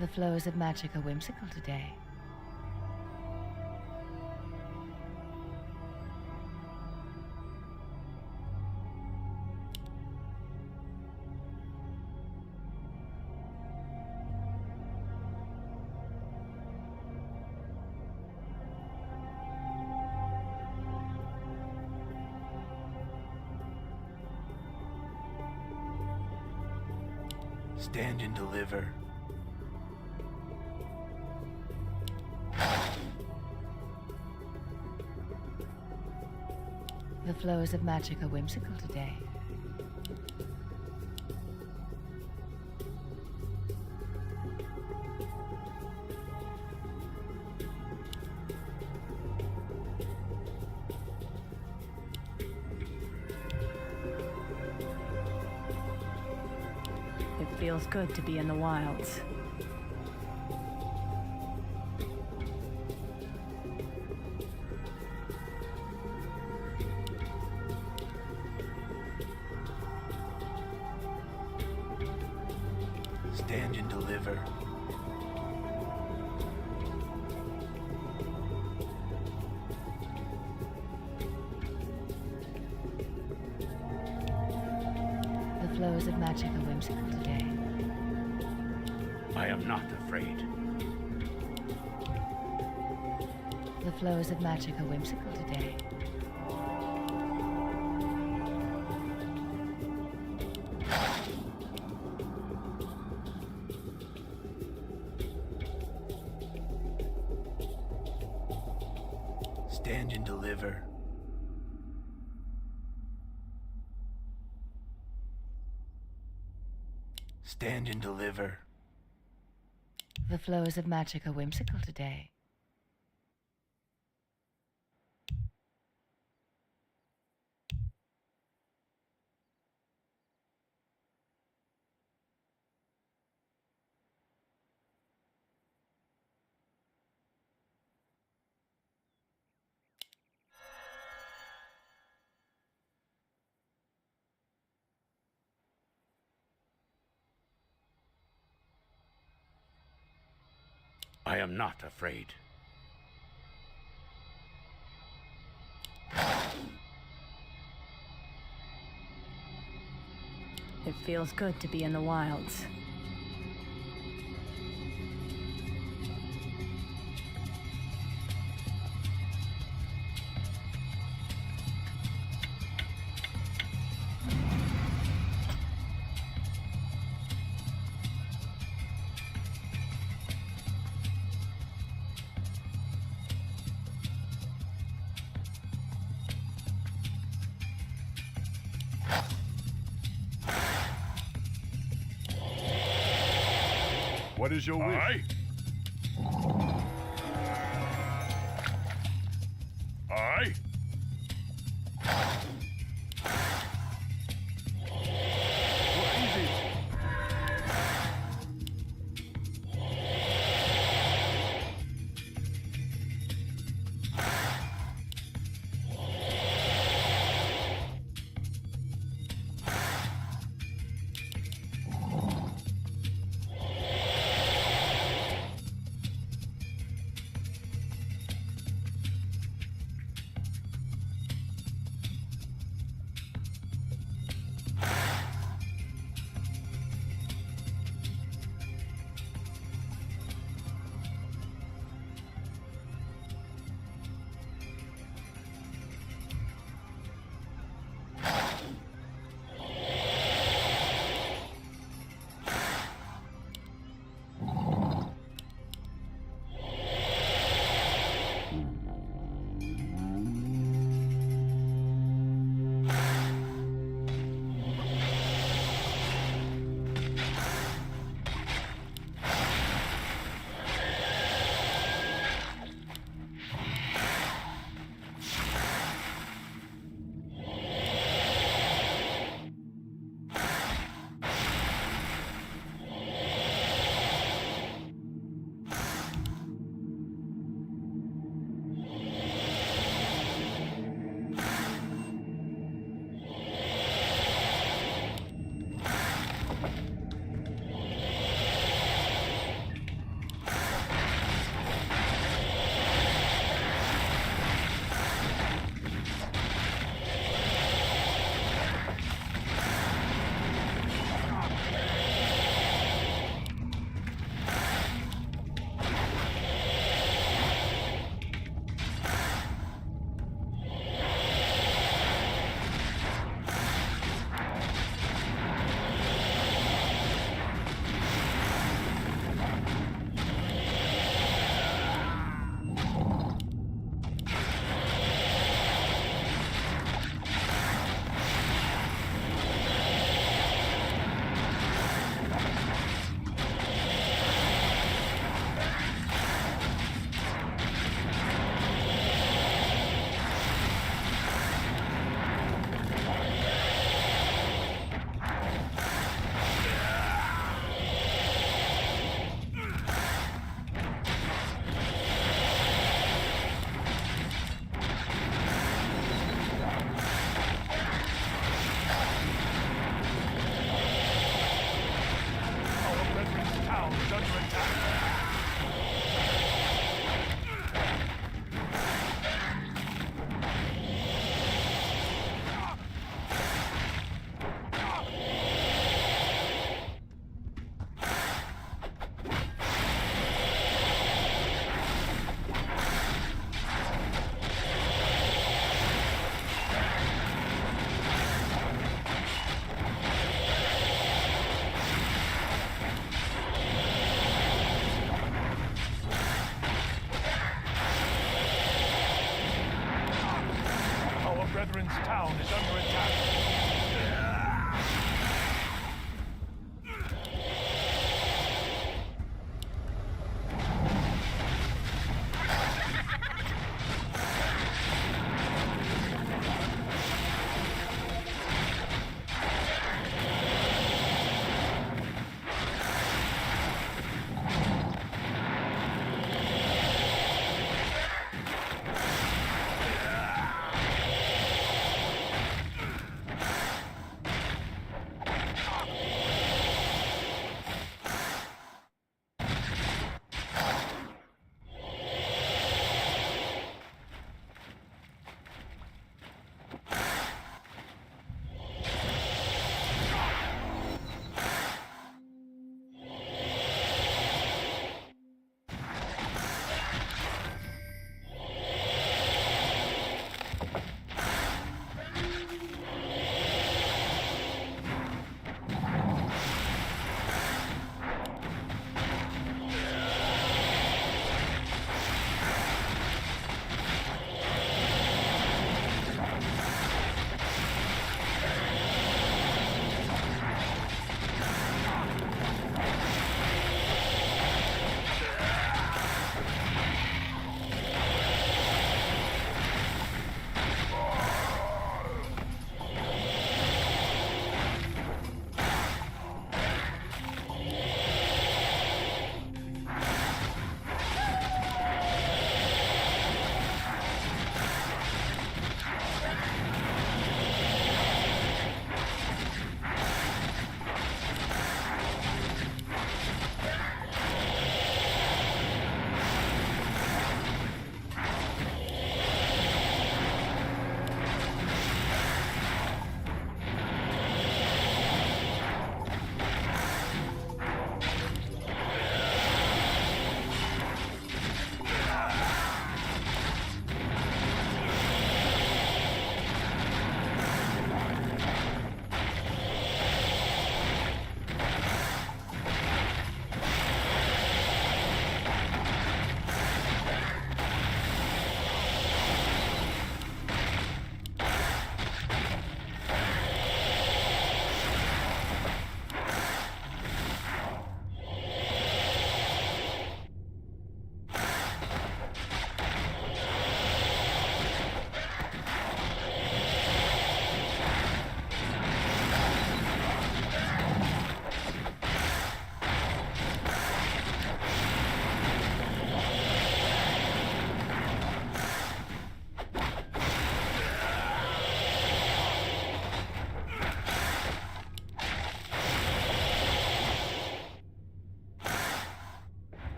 The flows of magic are whimsical today. Stand and deliver. The flows of magic are whimsical today. It feels good to be in the wilds. Stand and deliver. The flows of magic are whimsical today. I am not afraid. The flows of magic are whimsical today. Stand and deliver. Stand and deliver. The flows of magic are whimsical today. I am not afraid. It feels good to be in the wilds. What is your wish? Aye. Aye. What is it? is under attack. Our brethren's town is under attack.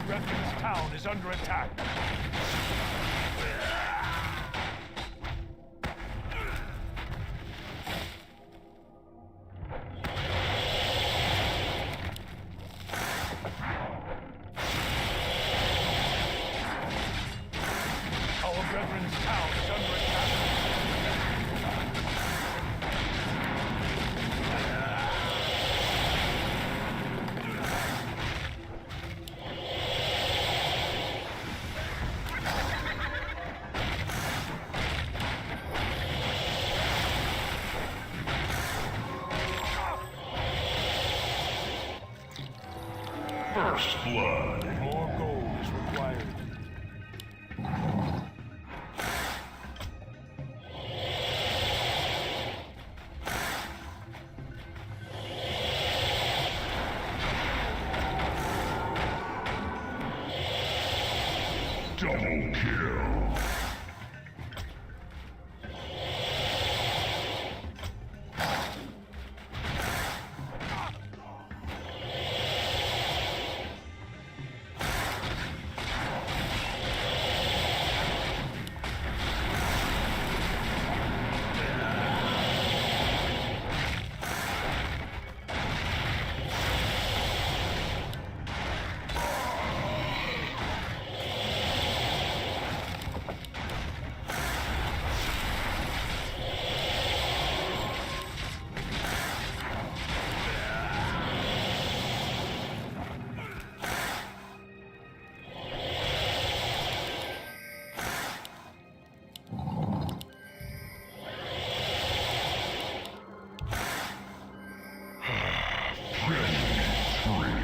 Brethren's town is under attack. Our brethren's town is under attack. First blood. More gold is required. Double kill.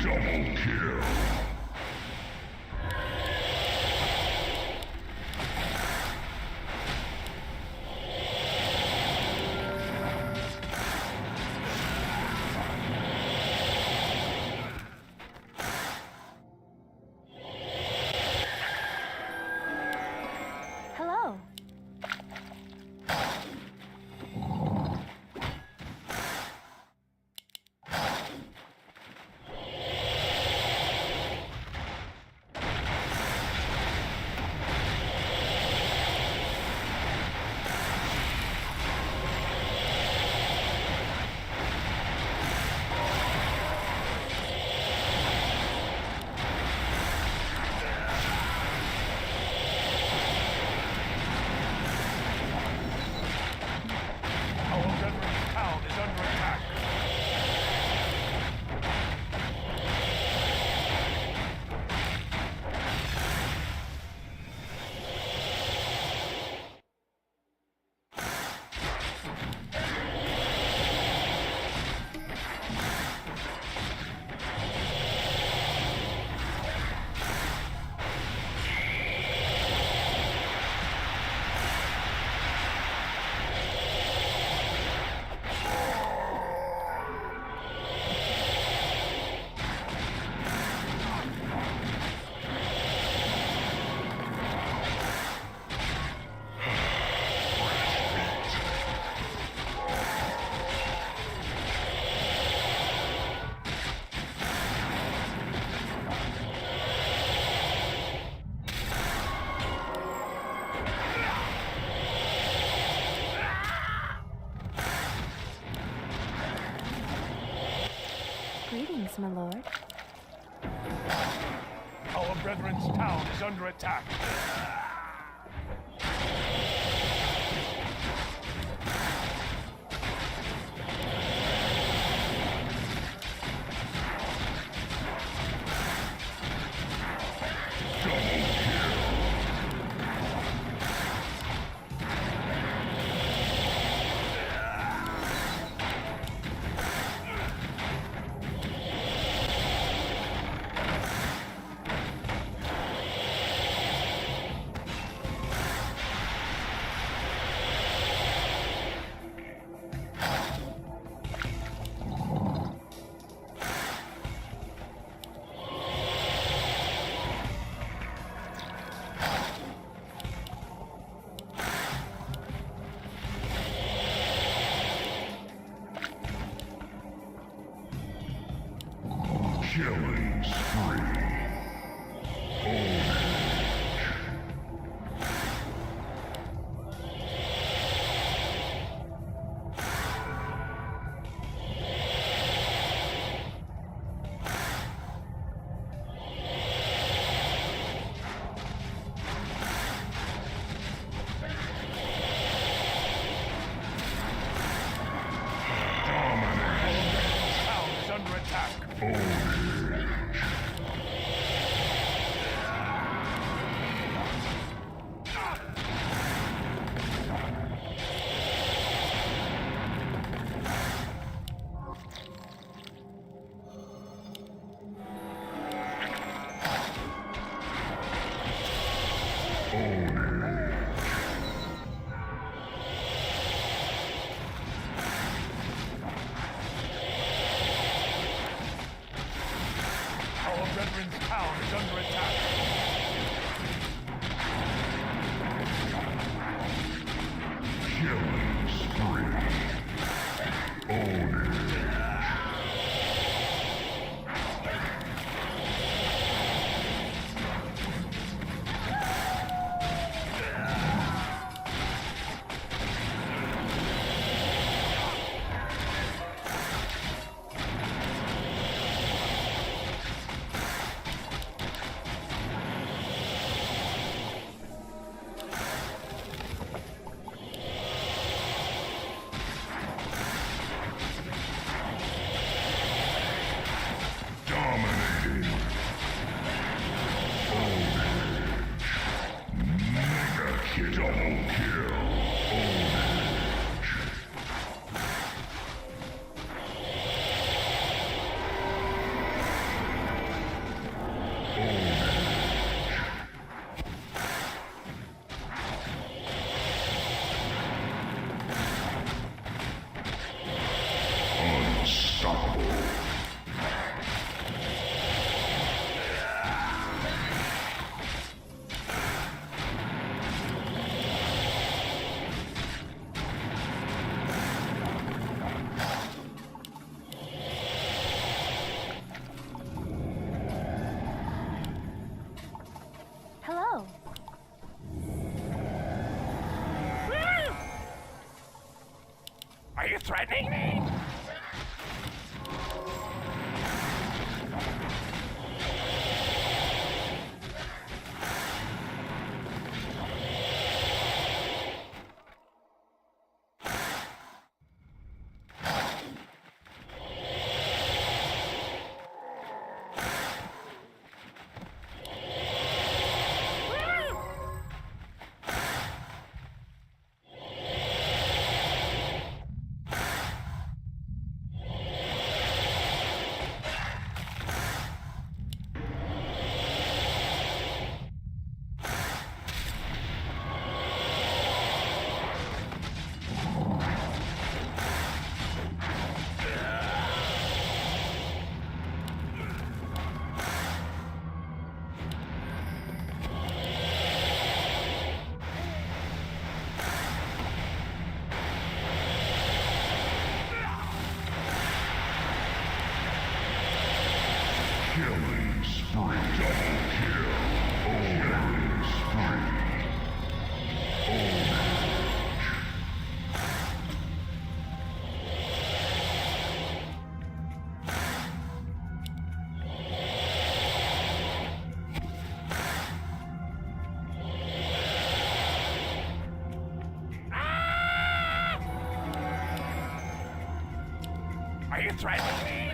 Double kill. Hello. Our veteran's town is under attack. Greetings, my lord. Our brethren's town is under attack. Killing spree. Town is under attack. Our veteran's town is under attack. Killing spree. Own it. Dominating. Own it. Mega kill. Double kill. Own it. Unstoppable. Hello. Are you threatening me? Killing spree. Double kill. Killing spree. Own Are you threatening me?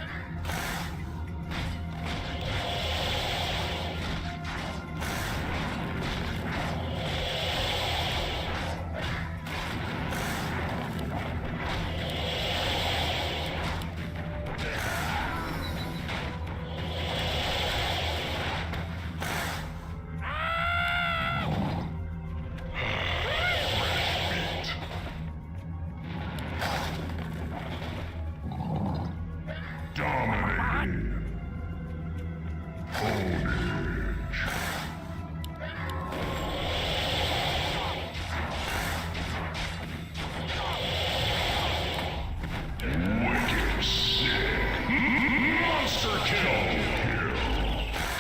Dominating. Ownage. Wicked sick. Monster kill.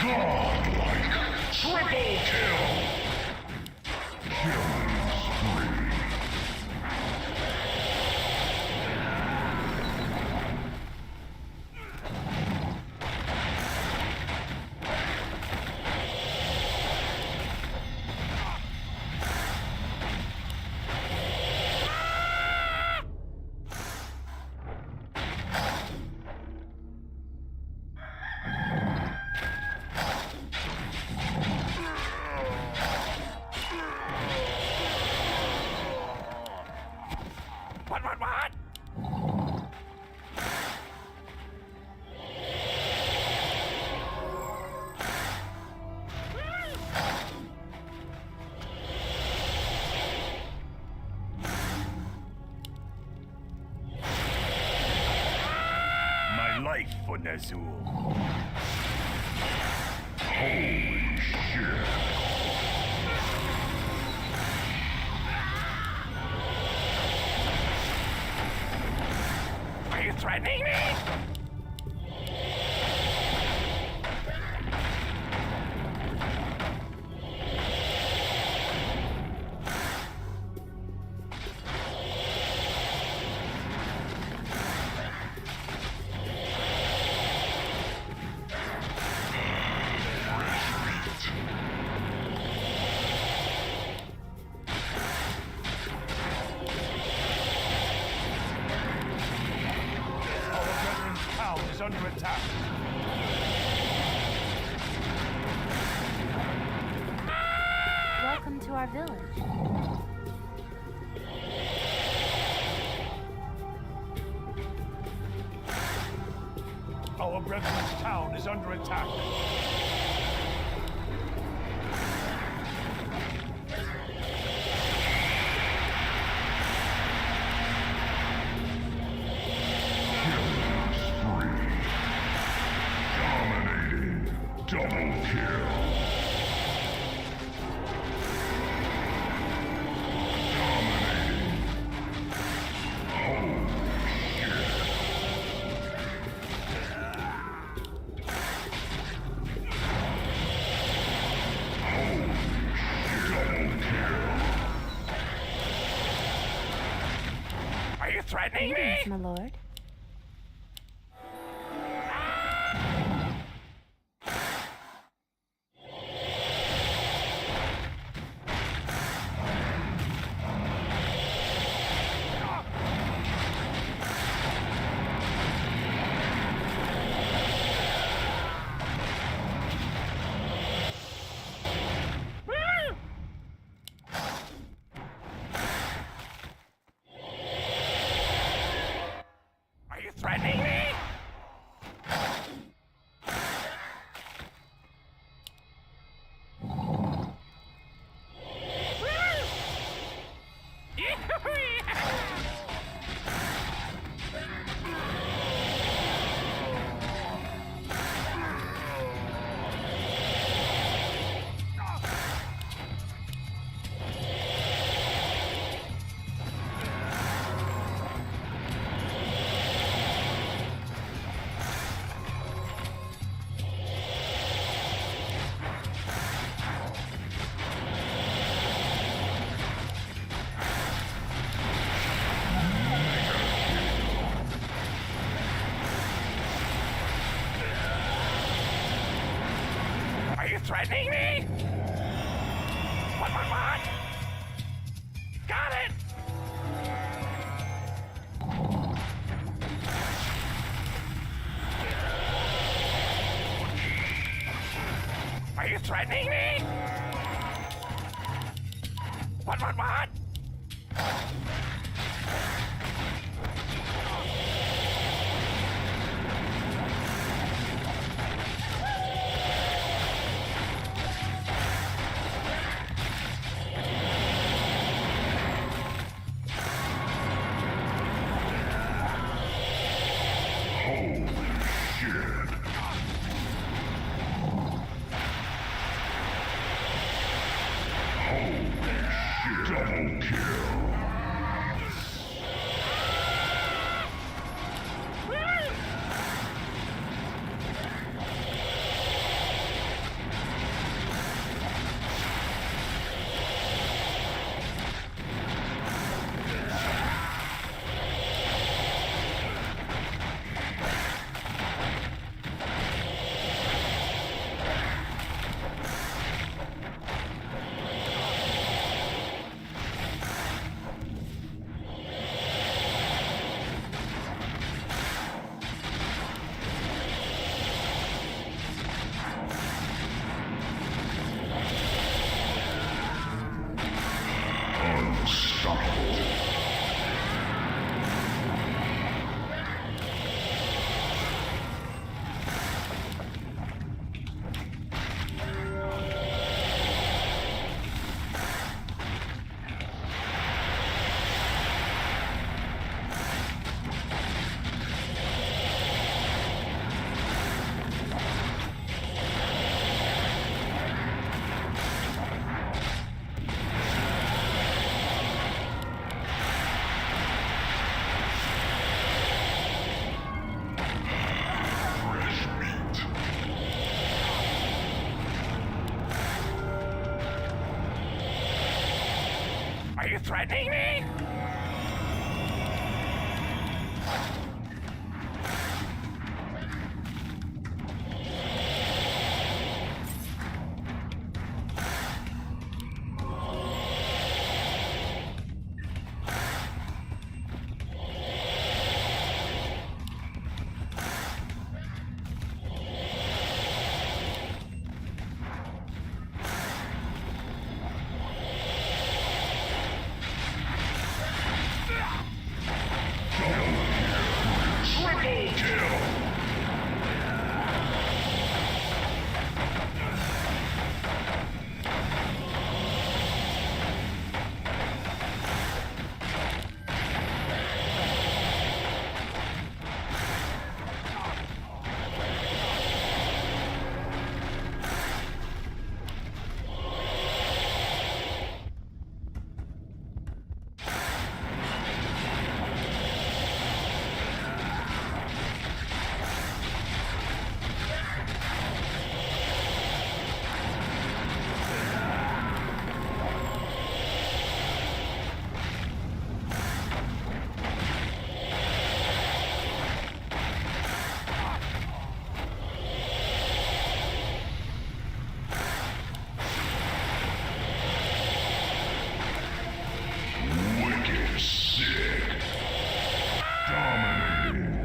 Godlike. Triple kill. Killing spree. What? My life for Nazul. Holy shit. threatening me? Our brethren's town is under attack. Welcome to our village. Our brethren's town is under attack. Dominating. Double kill. Dominating. Holy shit. Holy shit. Double kill. Are you threatening me? Greetings, my lord. Are you threatening me? Are you threatening me? What? Got it! Are you threatening me? What? Holy shit. Holy shit. Double you threatening me? Triple kill. Wicked sick. Dominating.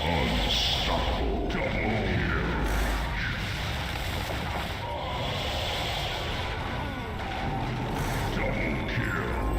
Unstoppable. Double kill. Double kill.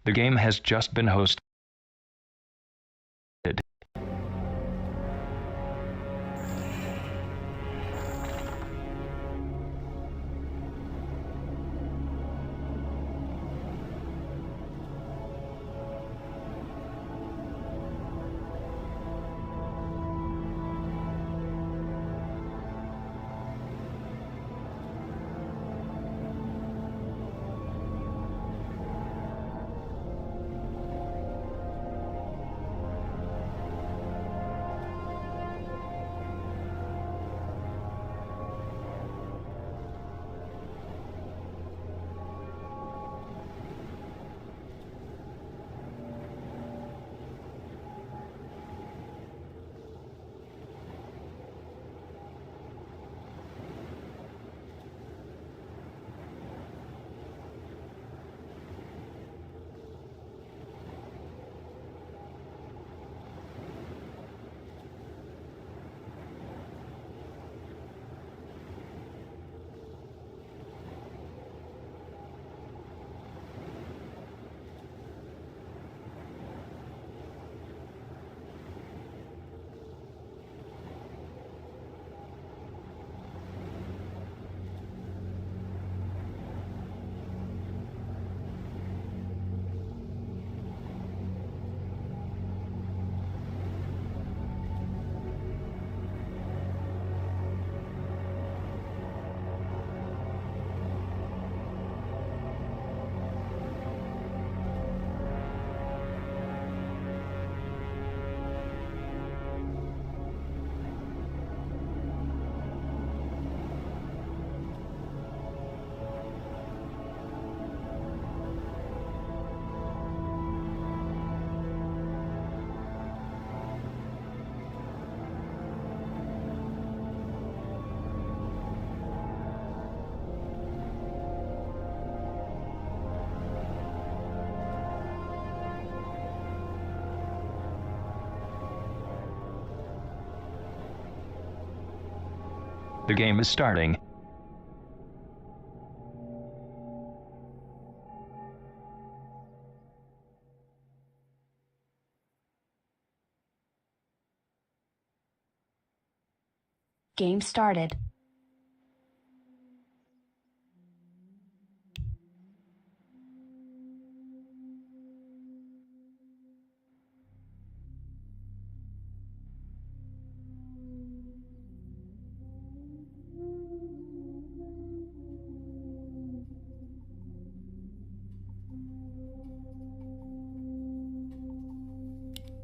The game has just been hosted. The game is starting. Game started.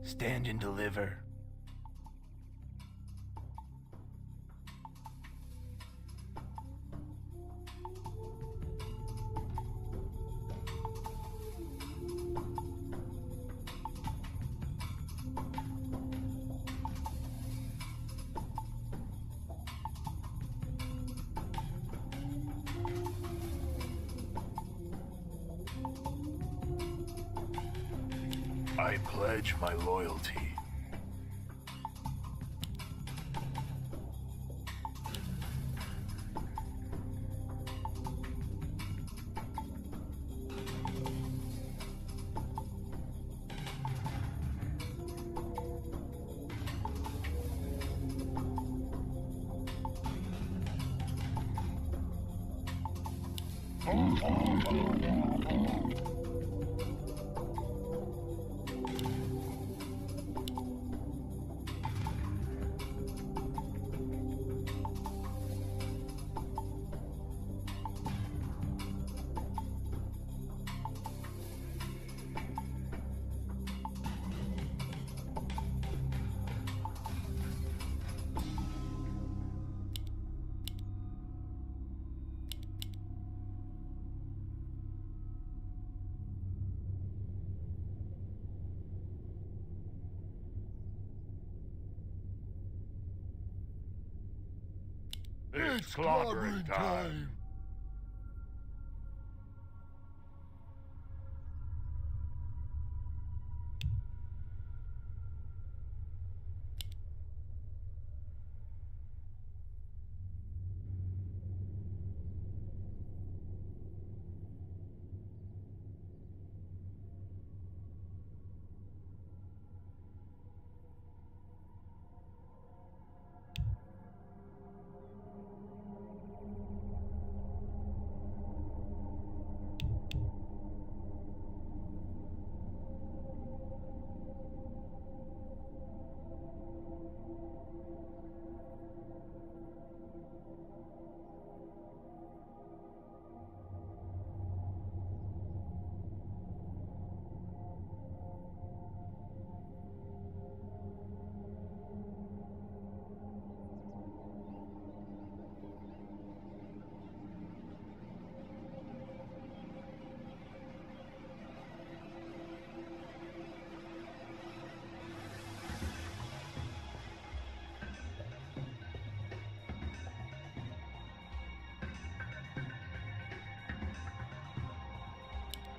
Stand and deliver. I pledge my loyalty. It's clobbering time.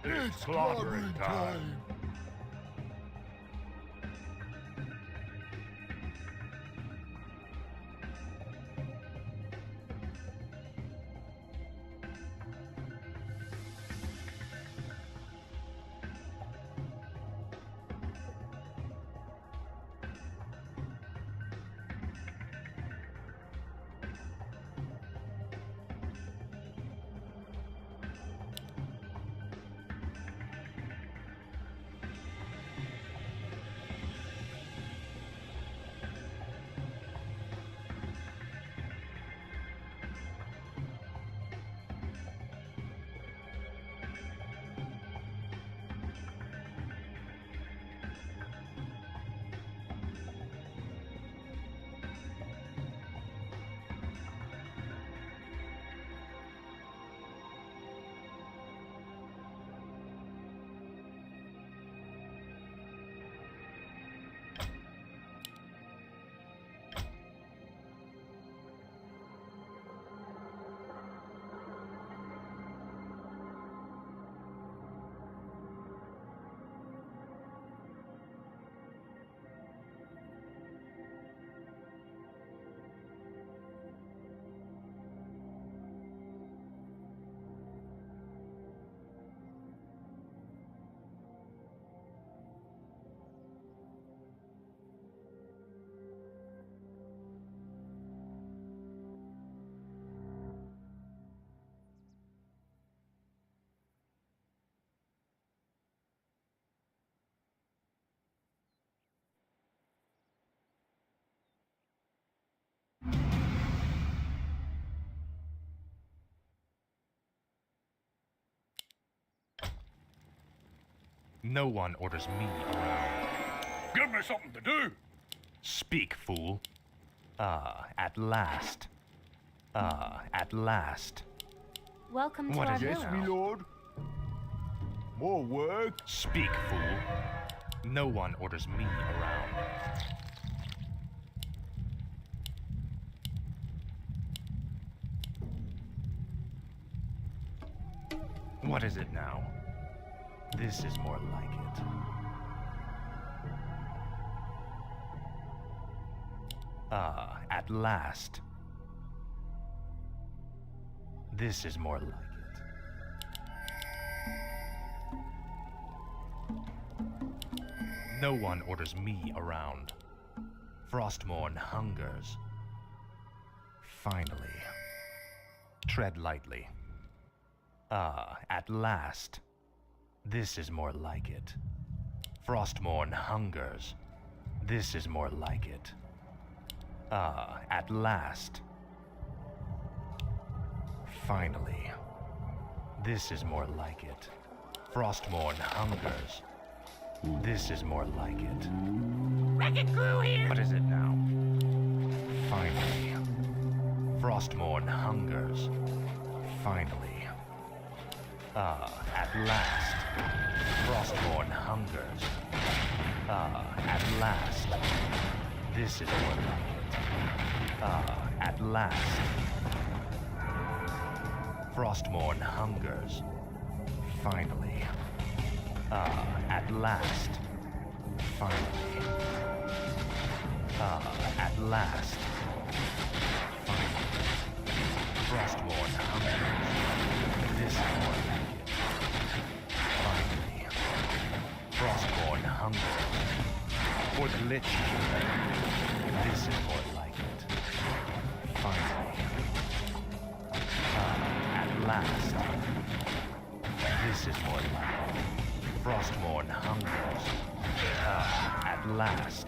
It's clobbering time. No one orders me around. Give me something to do. Speak, fool. At last. At last. Welcome to What our is it village. now? lord. More work. Speak, fool. No one orders me around. What is it now? This is more like it. At last. This is more like it. No one orders me around. Frostmourne hungers. Finally. Tread lightly. At last. This is more like it. Frostmourne hungers. This is more like it. At last. Finally. This is more like it. Frostmourne hungers. This is more like it. Wreck-It Crew here! What is it now? Finally. Frostmourne hungers. Finally. At last. Frostmourne hungers. At last. This is more like it. At last. Frostmourne hungers. Finally. At last. Finally. At last. Finally. Frostmourne hungers. This is more like it. Finally. Frostmourne hungers. For the Lich King. This is more like it. Finally. At last. This is more like it. Frostmourne hungers. At last.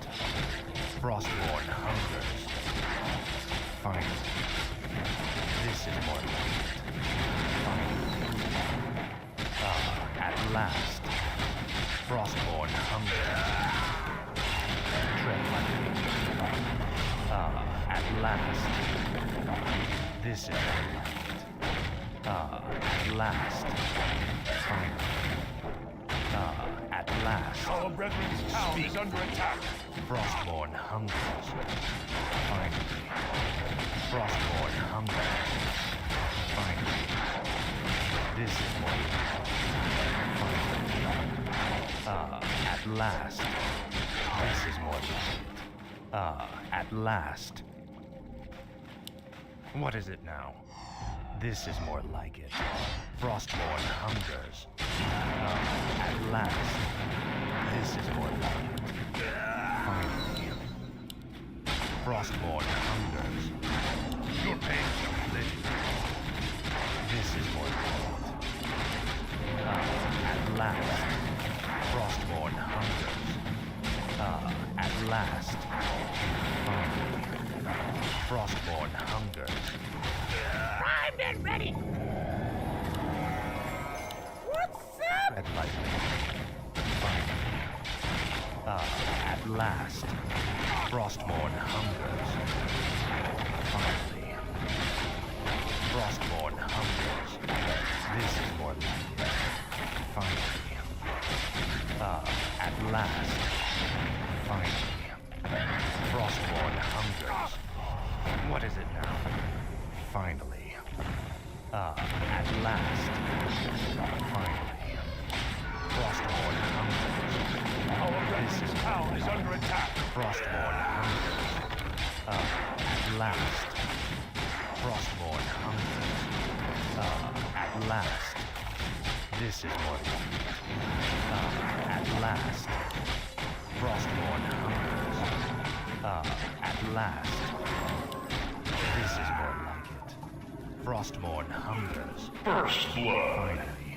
Frostmourne hungers. Finally. This is more like it. Finally. At last. Frostmourne hungers. Tread lightly. At last. This is more like it. At last. Finally. At last. Our brethren's town is under attack. Frostmourne hungers. Finally. Frostmourne hungers. Finally. This is more like it. Finally. At last. This is more like it. At last. What is it now? This is more like it. Frostmourne hungers. At last. This is more like it. Finally. Frostmourne hungers. Your pain shall be lit. This is more like it. At last. Frostmourne hungers. At last. Finally. Frostmourne hungers. Primed and ready! What's up? Tread lightly. Finally. At last. Frostmourne hungers. Finally. Frostmourne hungers. This is more like it. Finally. At last. Finally. Frostmourne hungers. What is it now? Finally. At last. Finally. Frostmourne hungers. Our This brethren's is town is under attack. Frostmourne hungers. At last. Frostmourne hungers. At last. This is more like it. At last. Frostmourne hungers. At last. This is more like it. Frostmourne hungers. First blood. Finally.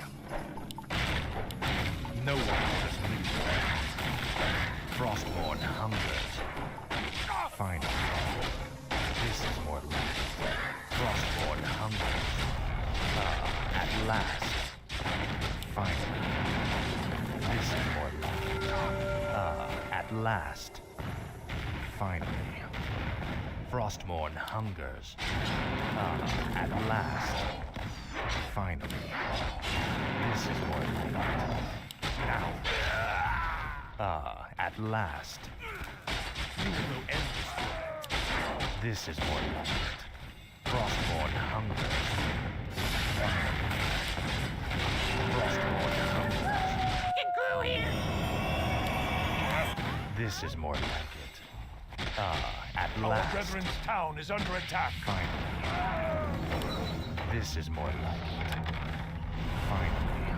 No one orders me. Frostmourne hungers. Finally. This is more like it. Frostmourne hungers. At last. Finally. This is last. Finally. Frostmourne hungers. At last. Finally. This is more like it. Now. At last. You will know endless. This is more like it. Frostmourne hungers. Frostmourne hungers. Wrecking crew here. This is more like it. At Our last. brethren's town is under attack. Finally. This is more like it. Finally.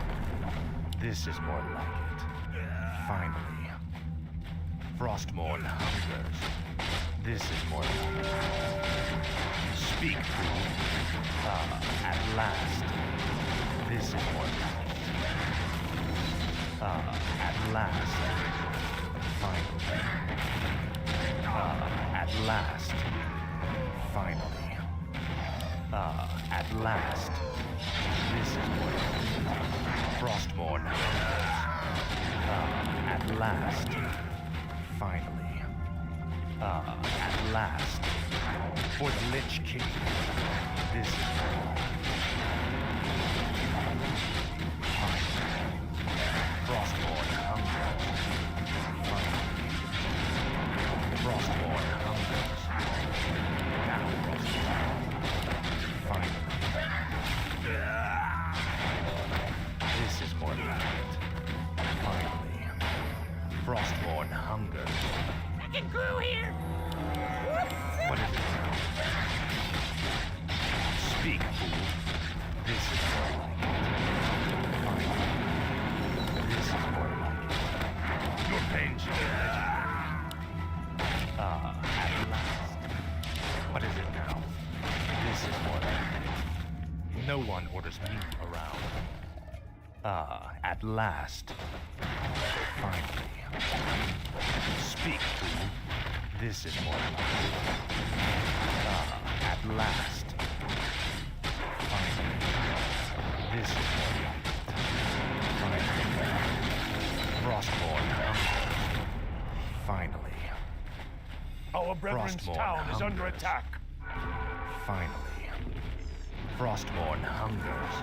This is more like it. Finally. Frostmourne hungers. This is more like it. Speak, fool. At last. This is more like it. At last. Finally. At last. Finally. At last. This is more like it. Frostmourne hungers. At last. Finally. At last. For the Lich King. This is more like it. Finally. Frostmourne hungers. Finally. Frostmourne hungers. Now Frostmourne. Finally. This is more like it. Finally. Frostmourne hungers. Wrecking crew here. What is it now? Speak, fool. This is more like it. Finally. This is more like it. Your pain shall be legendary. At last. What is it now? This is more like it. No one orders me around. At last. Finally. Speak, fool. This is more like it. At last. Finally. This is more like it. Finally. Frostmourne hungers. Finally. Our brethren's Frostmourne town is under hungers. attack. Finally. Frostmourne hungers.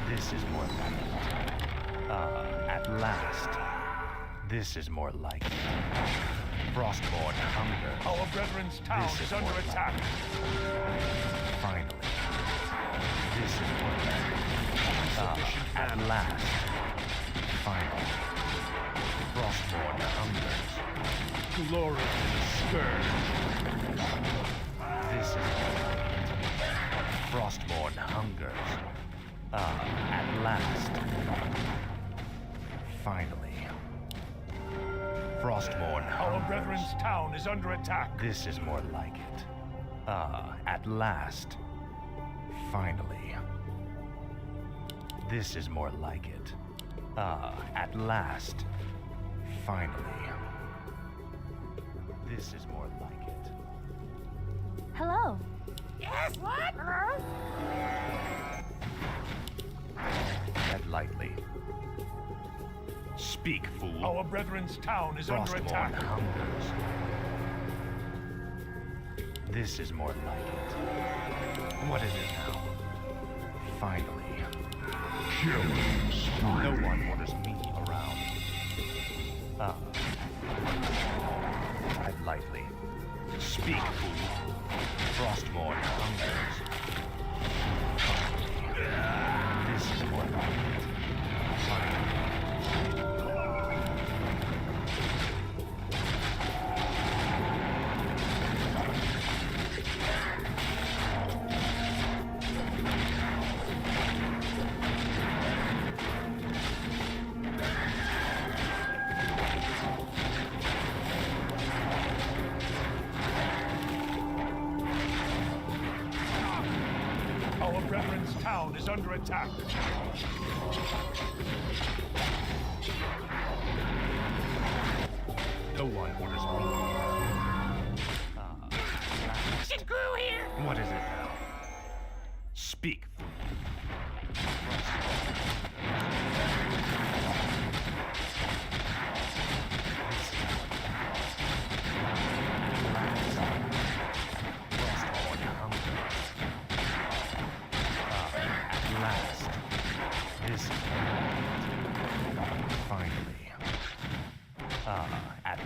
This is more like it. At last. This is more like it. Frostmourne hungers. Our brethren's town This is is under more like attack. Finally. This is more like it. At last. Finally. Frostmourne hungers. Glory to the scourge. This is more like it. Frostmourne hungers. At last. Finally. Frostmourne Our hungers. brethren's town is under attack. This is more like it. At last. Finally. This is more like it. At last. Finally. This is more like it. Hello. Yes, what? Hello? Tread lightly. Speak, fool. Our brethren's town is under Frostmourne attack. hungers. This is more like it. What is it now? Finally. No one orders me around. Tread lightly. Speak, fool. Frostmourne hungers. Finally. This is more like it. Finally. Our brethren's town is under attack. No one orders me. Wrecking crew here. What is it now? Speak.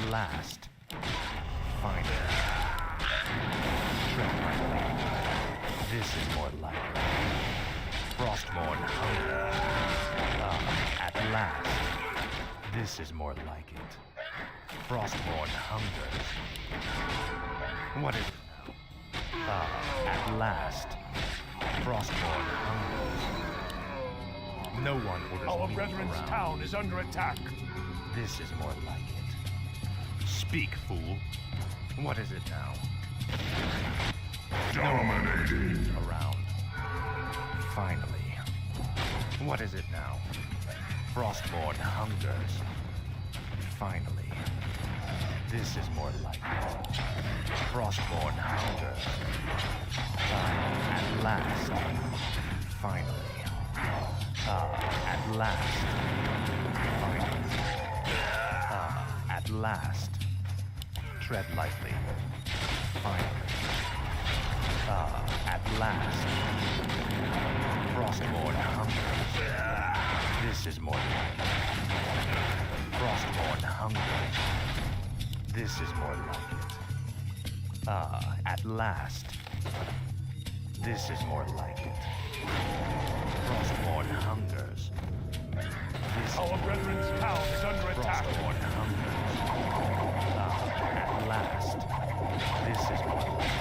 last. Finally. Tread lightly. This is more like it. Frostmourne hunger. At last. This is more like it. Frostmourne hungers. What is it now? At last. Frostmourne hungers. No one orders Our me brethren's around. town is under attack. This is more like it. Speak, fool. What is it now? Dominating. Around. Finally. What is it now? Frostmourne hungers. Finally. This is more like it. Frostmourne hungers. At last. Finally. At last. Finally. At last. Tread lightly. Finally. At last. Frostmourne hungers. This is more like it. Frostmourne hungers. This is more like it. At last. This is more like it. Frostmourne hungers. This is Our brethren's town is under attack. Frostmourne hungers. At last. This is more like it.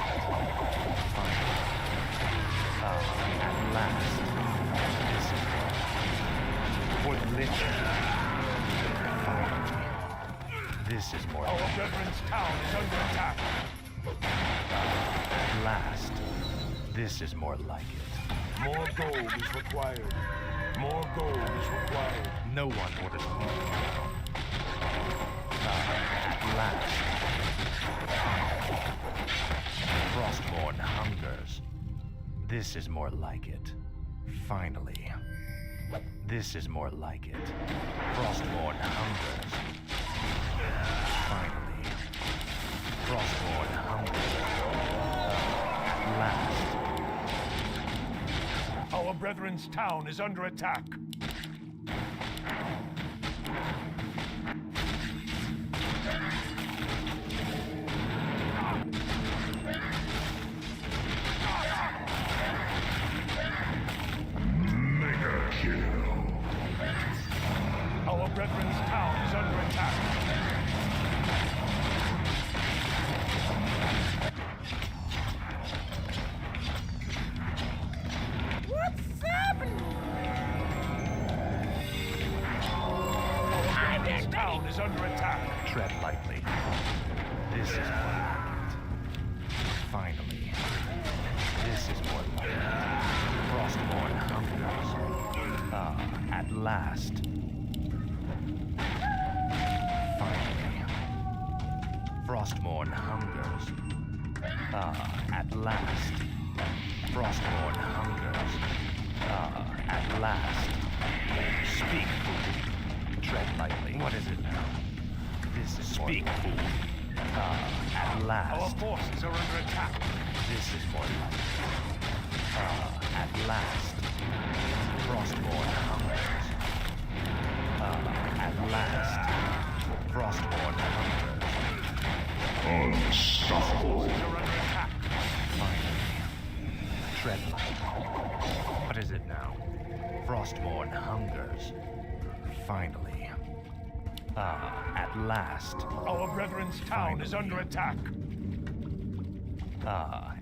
Finally. At last. This is more like it. For the Lich. Finally. This is more Our like it. brethren's town is under attack. At last. This is more like it. More gold is required. More gold is required. No one orders me around. At last. Frostmourne hungers. This is more like it. Finally. This is more like it. Frostmourne hungers. Finally. Frostmourne hungers. At last. Our brethren's town is under attack. Mega kill. Our brethren's town is under attack. What's happening? Our brethren's town is under attack. Tread lightly. This is more like it. Finally. This is more like it. Frostmourne hungers. At last. Finally. Frostmourne hungers. At last. Frostmourne hungers. At last. Speak, fool. Tread lightly. What is it now? This is Speak, fool. At Our last. forces are under attack. This is more like it. At last. Frostmourne hungers. At last. Frostmourne hungers. Unstoppable. Forces are under attack. Finally. Tread lightly. What is it now? Frostmourne hungers. Finally. At last. Our brethren's town is under attack.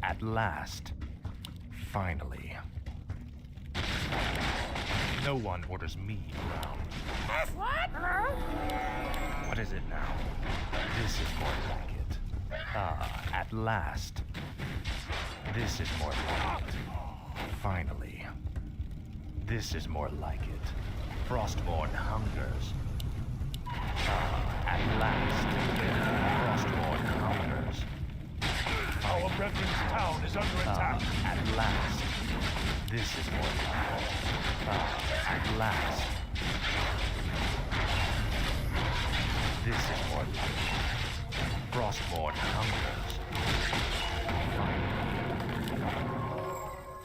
At last. Finally. No one orders me around. Yes, what? Hello? What is it now? This is more like it. At last. This is more like it. Finally. This is more like it. Frostmourne hungers. At last. Frostmourne hungers. Our brethren's town is under attack. At last. This is more like it. At last. This is more like it. Frostmourne hungers.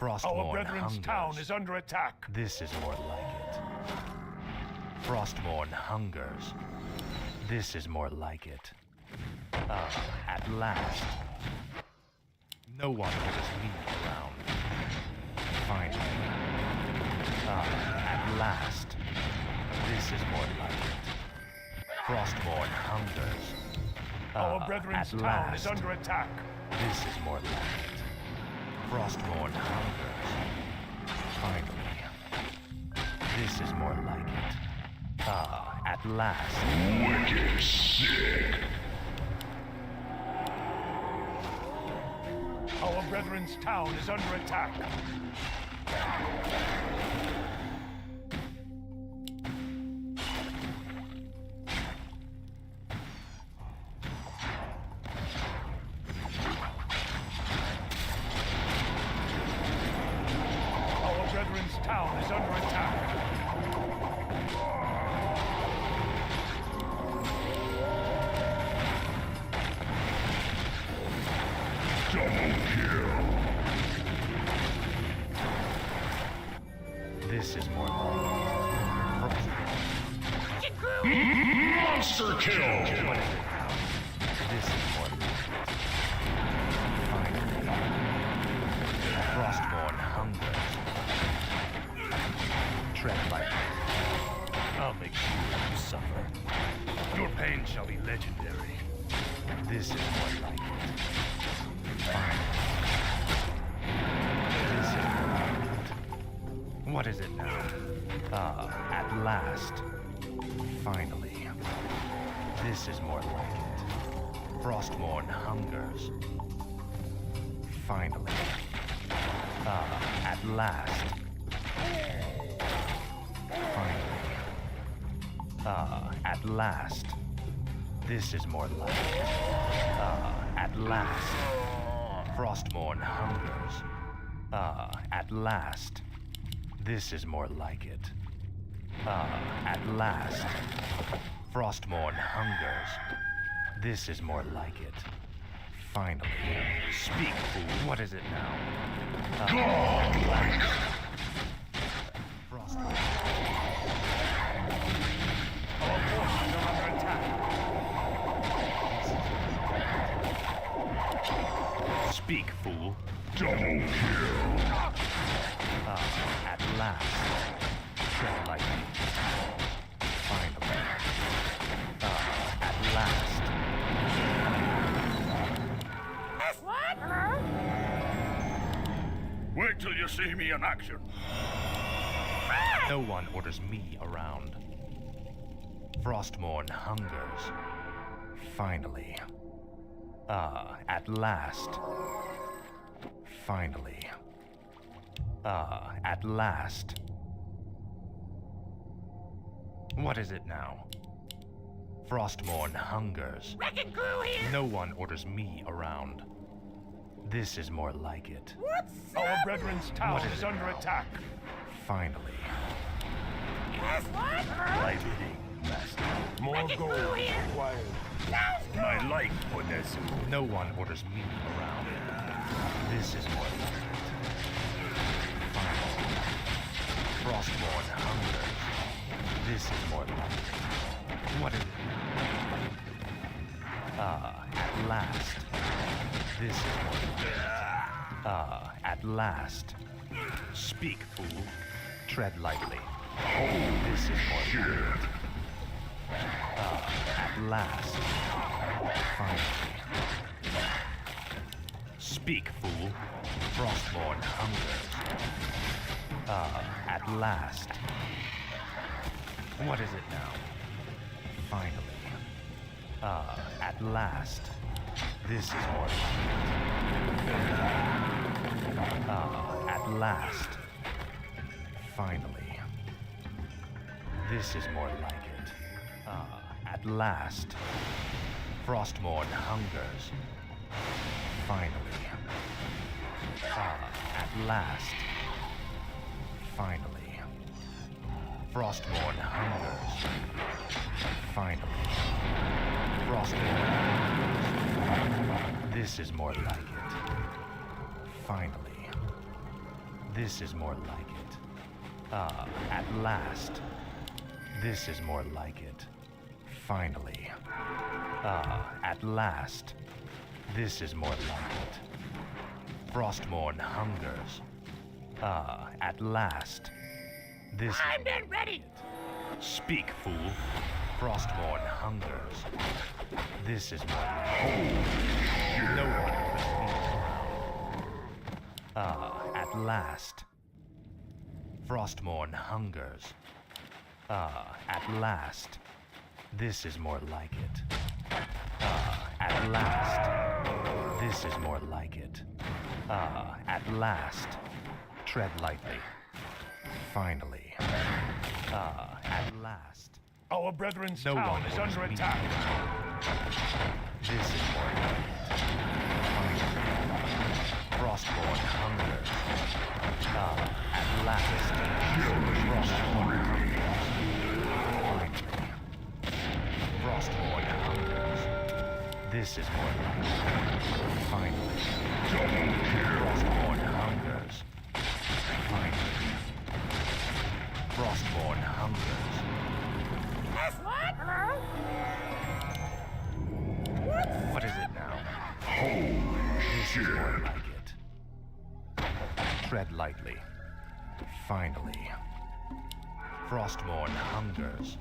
Our Frostmourne brethren's hungers. town is under attack. This is more like it. Frostmourne hungers. This is more like it. At last. No one orders me around. Finally. At last. This is more like it. Frostborn hungers. Our brethren's at town last. is under attack. This is more like it. Frostborn hungers. Finally. This is more like it. At last. Wicked sick. Our brethren's town is under attack. Our brethren's town is under attack. Double kill. This is more like Monster kill. it. What is it now? This is more like it. Finally. Frostborn hungers. Tread lightly. I'll make sure you suffer. Your pain shall be legendary. This is more like it. Finally. This is more like it. What is it now? At last. Finally. This is more like it. Frostborn hungers. Finally. At last. Finally. At last. This is more like it. At last. Frostborn hungers. At last. This is more like it. At last. Frostborn hungers. This is more like it. Finally. Speak, fool. What is it now? Godlike. Frostborn. Our forces are under attack. Speak, fool. Double kill. At last. Tread lightly. Finally. At last. What? Wait till you see me in action. No one orders me around. Frostborn hungers. Finally. At last. Finally. At last. What is it now? Frostborn hungers. Wrecking crew here! No one orders me around. This is more like it. What's Our up? brethren's town What is is it under now? attack. Finally. Yes, what? My bidding, master. More Wrecking gold crew is here. required. Sounds good! My life, Onesu. No one orders me around. This is more like it. Finally. Frostborn hungers. This is more like it. What is it? At last. This is more like it. At last. Speak, fool. Tread lightly. This is more like it. At last. Finally. Speak, fool. Frostborn hungers. At last. What is it now? Finally. At last. This is more like it. At last. Finally. This is more like it. At last. Frostborn hungers. Finally. At last. Finally. Frostborn hungers. Finally. Frostborn hungers. This is more like it. Finally. This is more like it. At last. This is more like it. Finally. At last. This is more like it. Frostmourne hungers. At last. This is I'm not ready. Speak, fool. Frostmourne hungers. This is more like it. No one will me around. At last. Frostmourne hungers. At last. This is more like it. At last. This is more like it. At last. Tread lightly. Finally. At last. Our brethren's No town one is orders under me. attack. This is more like it. Finally. Frostborn hunger. At last. Frostborn hungers. Finally. Frostborn hungers. This is more like it. Finally. Frostborn hungers. Finally. Frostborn hungers. Guess what? What is it now? This is more like it. Tread lightly. Finally. Frostmourne hungers.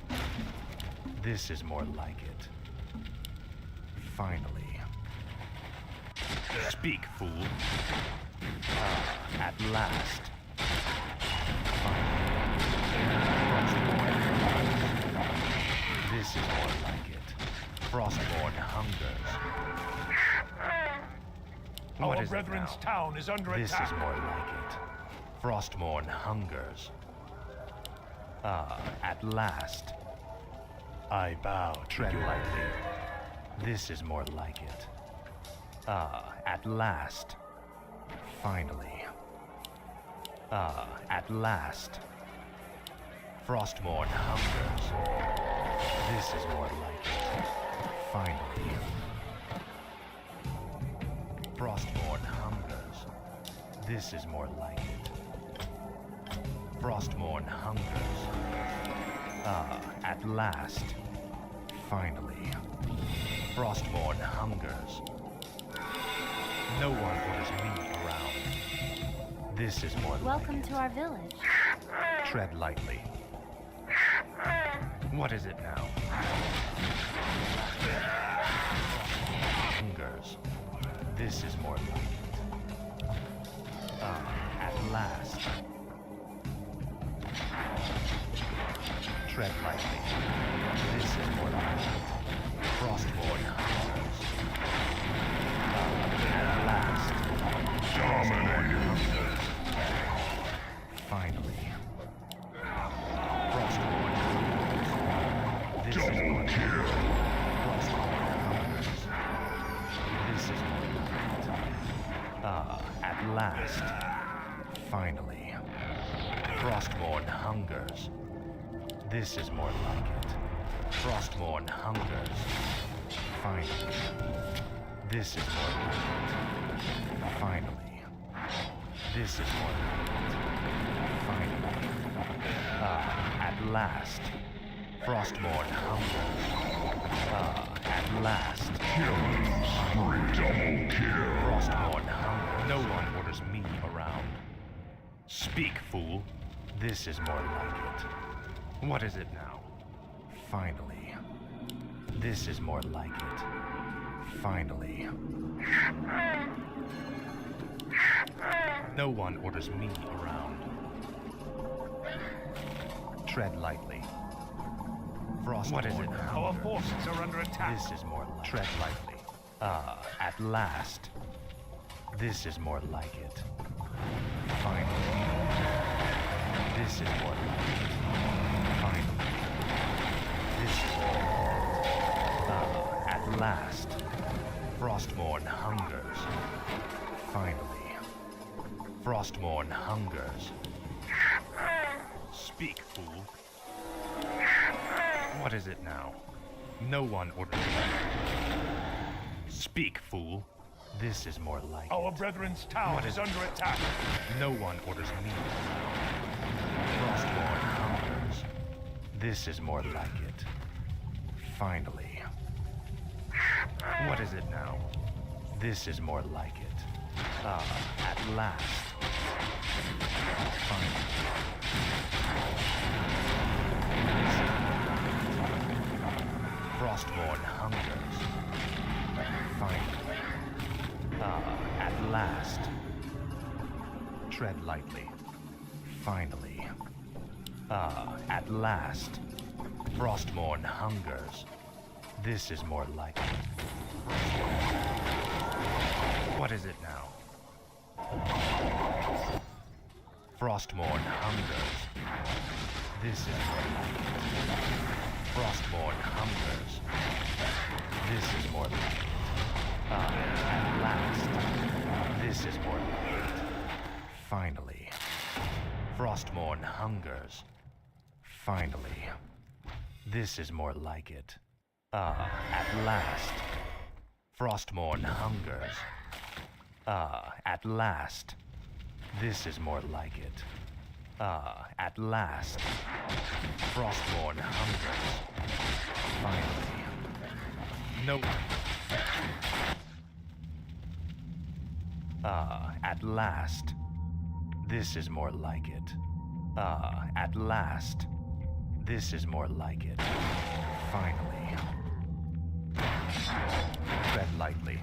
This is more like it. Finally. Speak, fool. At last. Finally. Frostmourne hungers. This is more like it. Frostborn hungers. What Our is it brethren's now? town is under This attack. is more like it. Frostmourne hungers. At last. I bow. Tread lightly. This is more like it. At last. Finally. At last. Frostmourne hungers. This is more like it. Finally. Frostmourne hungers. This is more like it. Frostmourne hungers. At last. Finally. Frostmourne hungers. No one orders me around. This is more Welcome like it. to our village. Tread lightly. What is it now? Hungers. This is more like it. At last. Tread lightly. This is more like it. Frostborn hungers. At last. Frostborn hungers. Finally. Frostborn hungers. This is more like it. Frostborn hungers. This is more like it. At last. Finally. Frostborn hungers. This is more like it. Frostborn hungers. Finally. This is more like it. Finally. This is more like it. Finally. At last. Frostborn hungers. At last. Frostborn hunger. No one orders me around. Speak, fool. This is more like it. What is it now? Finally. This is more like it. Finally. No one orders me around. Tread lightly. Frost. What is it now? Our forces are under attack. This is more like tread lightly. At last. This is more like it. Finally. This is more like it. Finally. This is more like it. At last. Frostmourne hungers. Finally. Frostmourne hungers. Speak, fool. What is it now? No one orders me. Speak, fool. This is more like Our it. brethren's town What is is it? under attack. No one orders me. Frostborn hungers. This is more like it. Finally. What is it now? This is more like it. At last. Finally. Frostborn hungers. Finally. At last. Tread lightly. Finally. At last. Frostborn hungers. This is more like it. What is it now? Frostborn hungers. This is more like it. Frostborn hungers. This is more like it. At last. This is more like it. Finally. Frostborn hungers. Finally. This is more like it. At last. Frostborn hungers. At last. This is more like it. At last. Frostborn hungers. Finally. No. At last. This is more like it. At last. This is more like it. Finally. Tread lightly.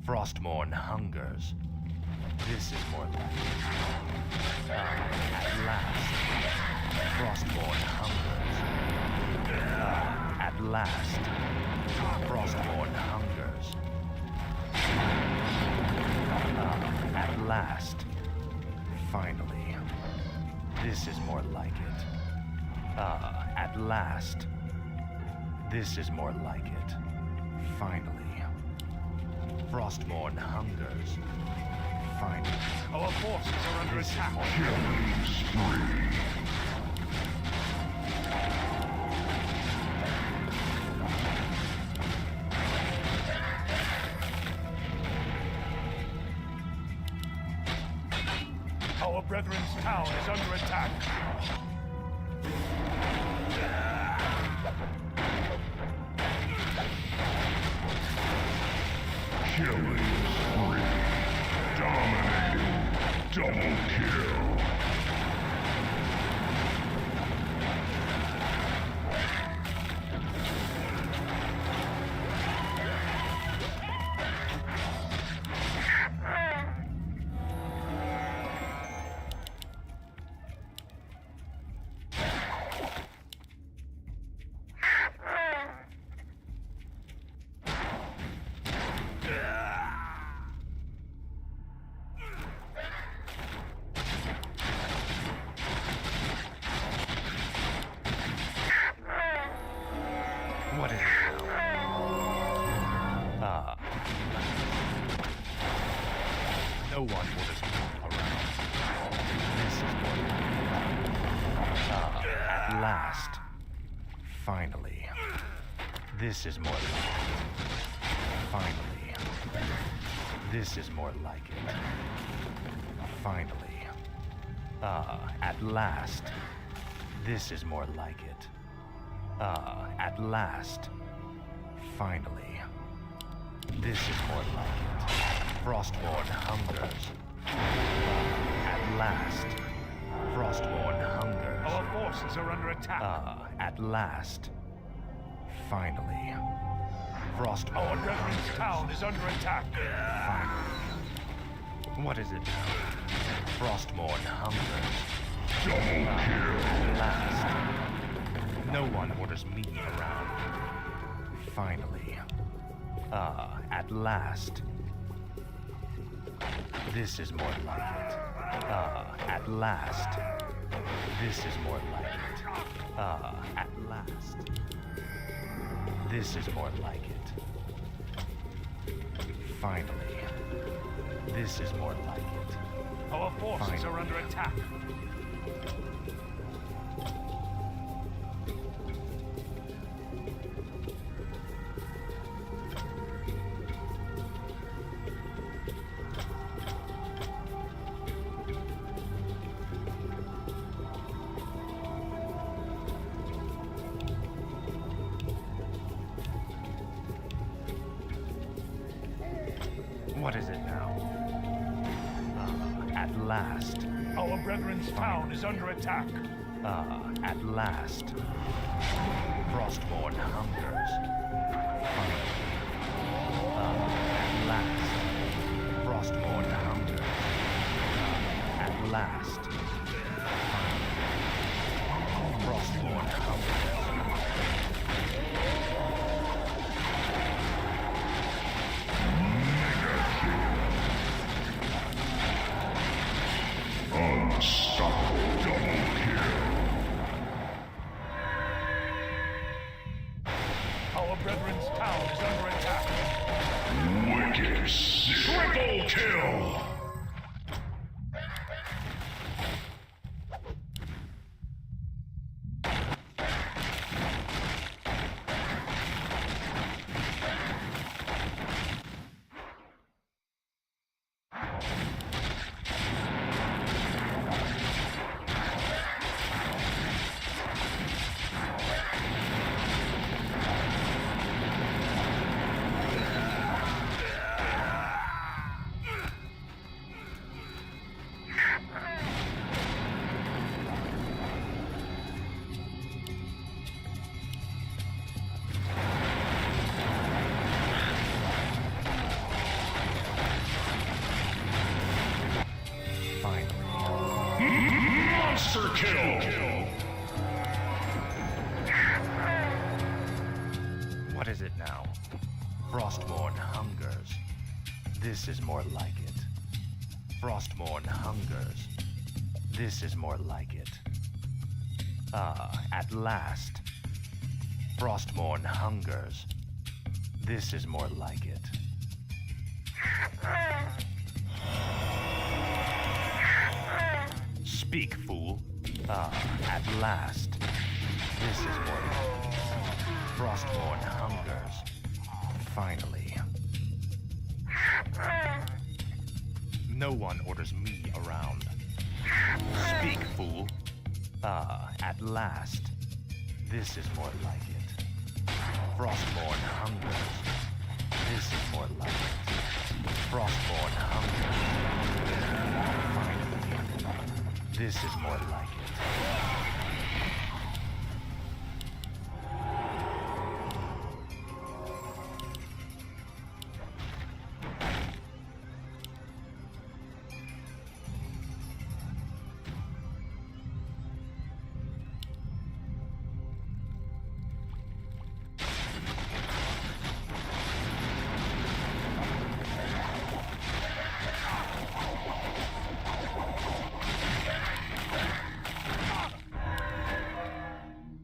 Frostborn hungers. This is more like it. At last. Frostborn hungers. At last. Frostborn hungers. At last. Finally. This is more like it. At last. This is more like it. Finally. Frostborn hungers. Finally. Our forces are under This is attack. more Killing spree. Our brethren's town is under attack. Killing spree. Dominating. Double kill. What is it now? No one will just move around. This is more like it. At last. Finally. This is more like it. Finally. This is more like it. Finally. At last. This is more like it. At last. Finally. This is more like it. Frostborn hungers. At last. Frostborn hungers. Our forces are under attack. At last. Finally. Frostborn Our brethren's hungers. town is under attack. Finally. What is it now? Frostborn hungers. Double kill. At last. No one orders me around. Finally. At last. This is more like it. At last. This is more like it. At last. This is more like it. Finally. This is more like it. Our forces are under attack. What is it now? At last. Our brethren's town is under attack. At last. Frostborn hungers. At last. Frostborn hungers. At last. Frostborn hungers. Unstoppable double kill. Our brethren's town is under attack. Wicked triple kill. Monster kill! What is it now? Frostborn hungers. This is more like it. Frostborn hungers. This is more like it. At last. Frostborn hungers. This is more like it. Speak, fool. At last. This is more like it. Frostborn hungers. Finally. No one orders me around. Speak, fool. At last. This is more like it. Frostborn hungers. This is more like it. Frostborn hungers. Finally. This is more like it.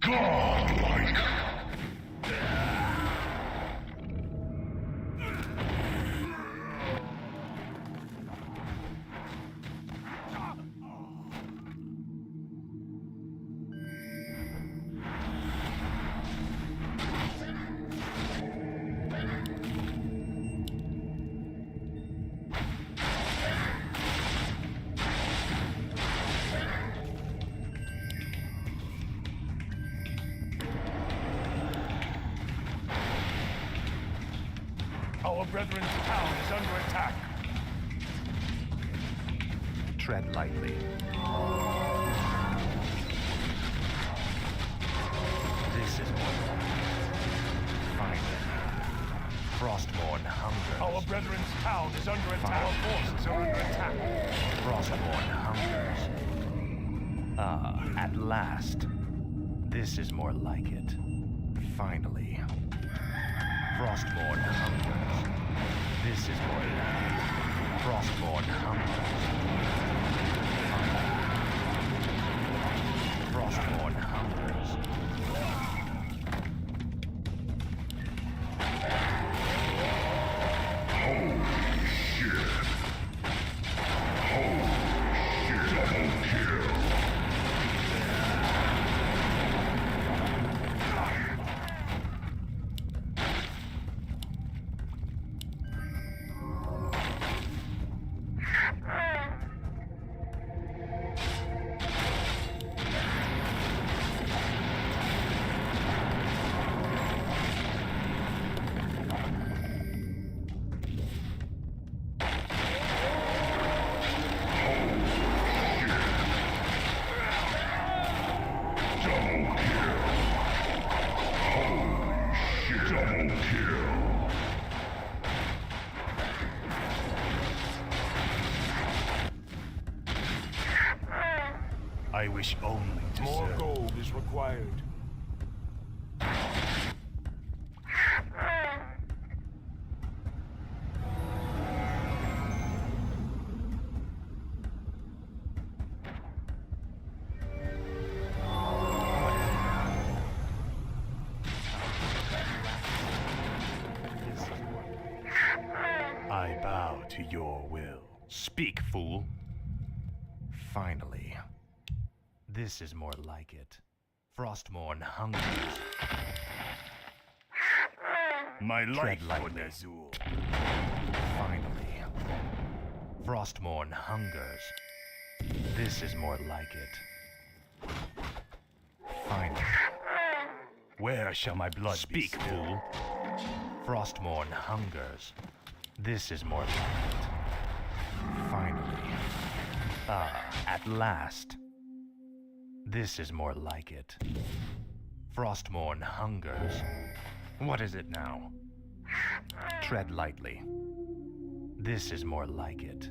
Godlike. Our brethren's town is under attack. Tread lightly. This is more like it. Finally. Frostborn hungers. Our brethren's town is under attack. Our forces are under attack. Frostborn hungers. At last. This is more like it. Finally. Frostborn hungers. This is more like it. Frostborn hungers. Frostborn hungers. Holy shit. Holy shit. Double kill. I wish only to More serve. gold is required. I bow to your will. Speak, fool. Finally. This is more like it. Frostmourne hungers. My life Tread for lightly. Nazul. Finally. Frostmourne hungers. This is more like it. Finally. Where shall my blood be Speak, spilled? fool. Frostmourne hungers. This is more like it. Finally. At last. This is more like it. Frostmourne hungers. What is it now? Tread lightly. This is more like it.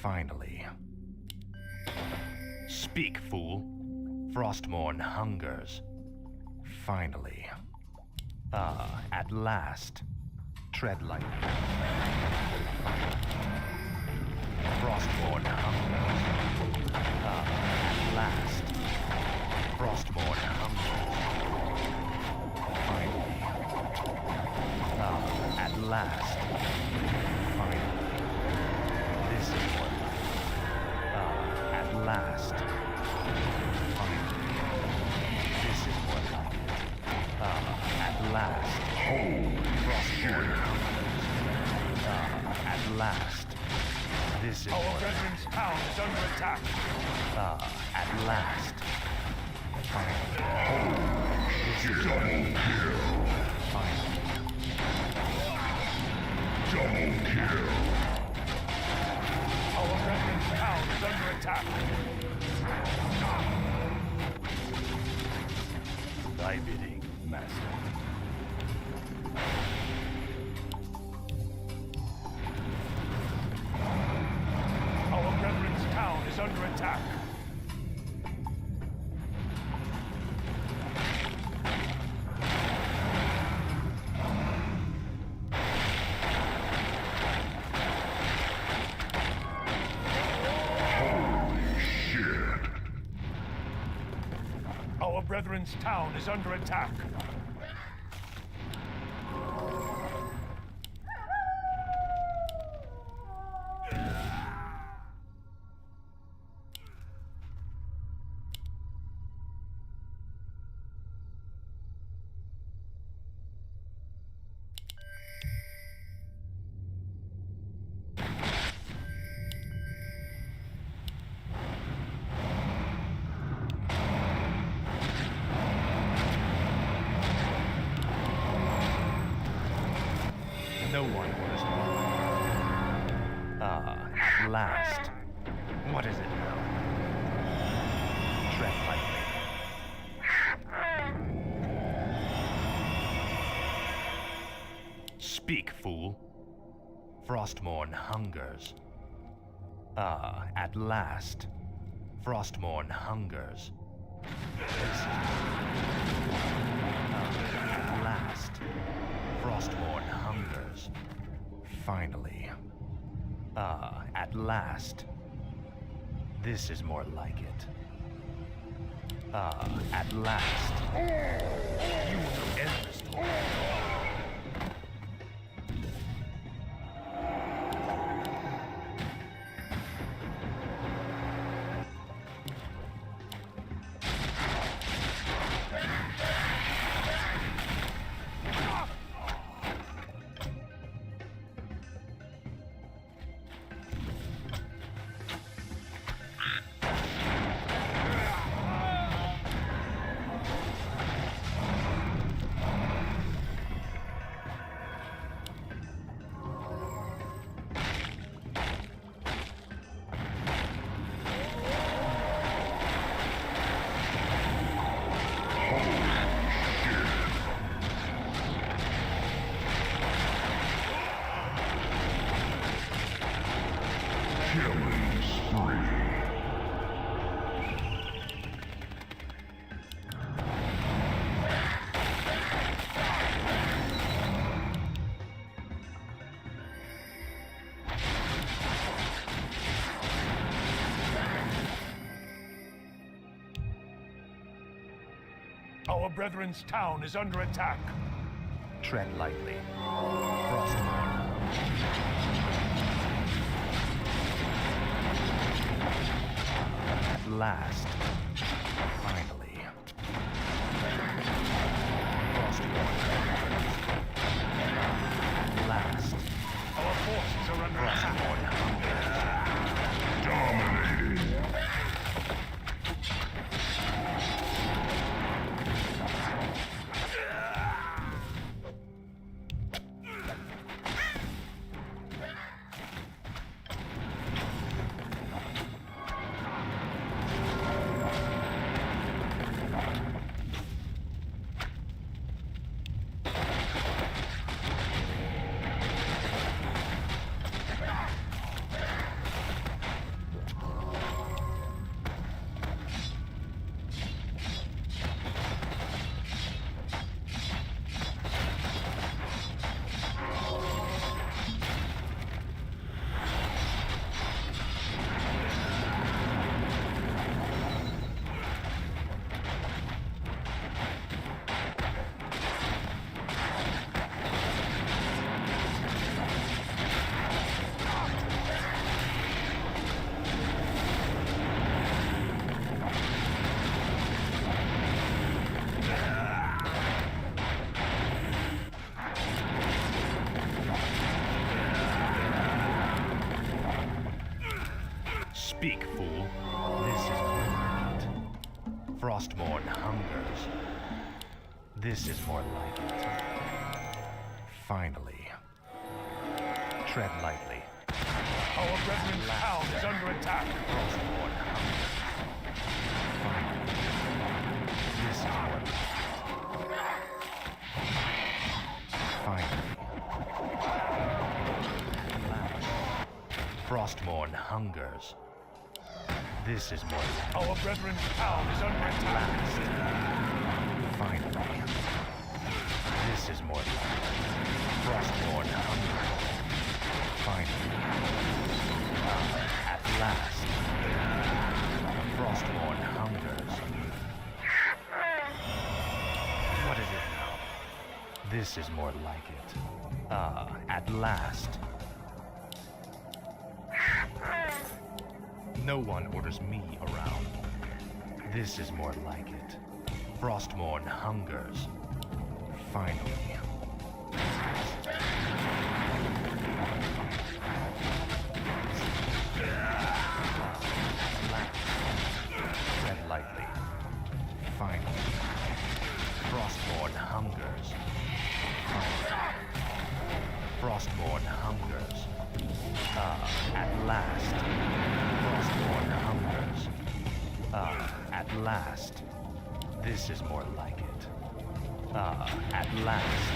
Finally. Speak, fool. Frostmourne hungers. Finally. At last. Tread lightly. Frostmourne hungers. At last. Frostmourne hungers. Finally. At last. Finally. This is what. At last. Finally. This is what like it. At last. Frostmourne hungers. At last. This is Our what. brethren's town is under attack. At last. Finally. This is double kill. Finally. Double kill. Our brethren's town is under attack. Thy bidding, master. Our brethren's town is under attack. Our brethren's town is under attack. No one was wrong. At last. What is it now? Tread lightly. Speak, fool. Frostmourne hungers. At last. Frostmourne hungers. This is at last. Frostmourne hungers. Finally. At last. This is more like it. At last. You will end the story. Our brethren's town is under attack. Tread lightly. Frostborn. At last. Finally. Frostborn. At last. Our forces are under attack. Frostborn. Dominating. Speak, fool. This is more like it. Frostborn hungers. This is more like it. Finally. Tread lightly. Our brethren's town is under attack. Frostborn hungers. Finally. This is more like it. Finally. Frostborn hungers. This is more like Our brethren's town is under attack. Finally. This is more like Frostborn hungers. Finally. At last. Frostborn hungers. What is it now? This is more like it. At last. No one orders me around. This is more like it. Frostborn hungers. Finally. Tread lightly. Finally. Frostborn hungers. Finally. Frostborn hungers. At last. Frostborn hungers. At last. This is more like it. At last.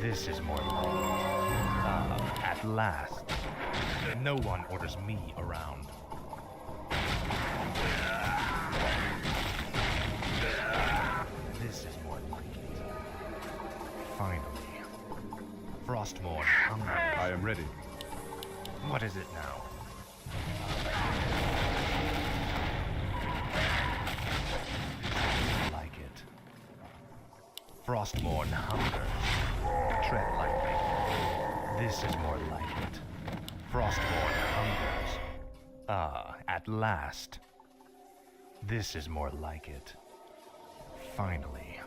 This is more like at last. No one orders me around. This is more like it. Finally. Frostborn hunger. I am ready. What is it now? Frostborn hungers. Tread lightly. This is more like it. Frostborn hungers. Ah, at last. This is more like it. Finally.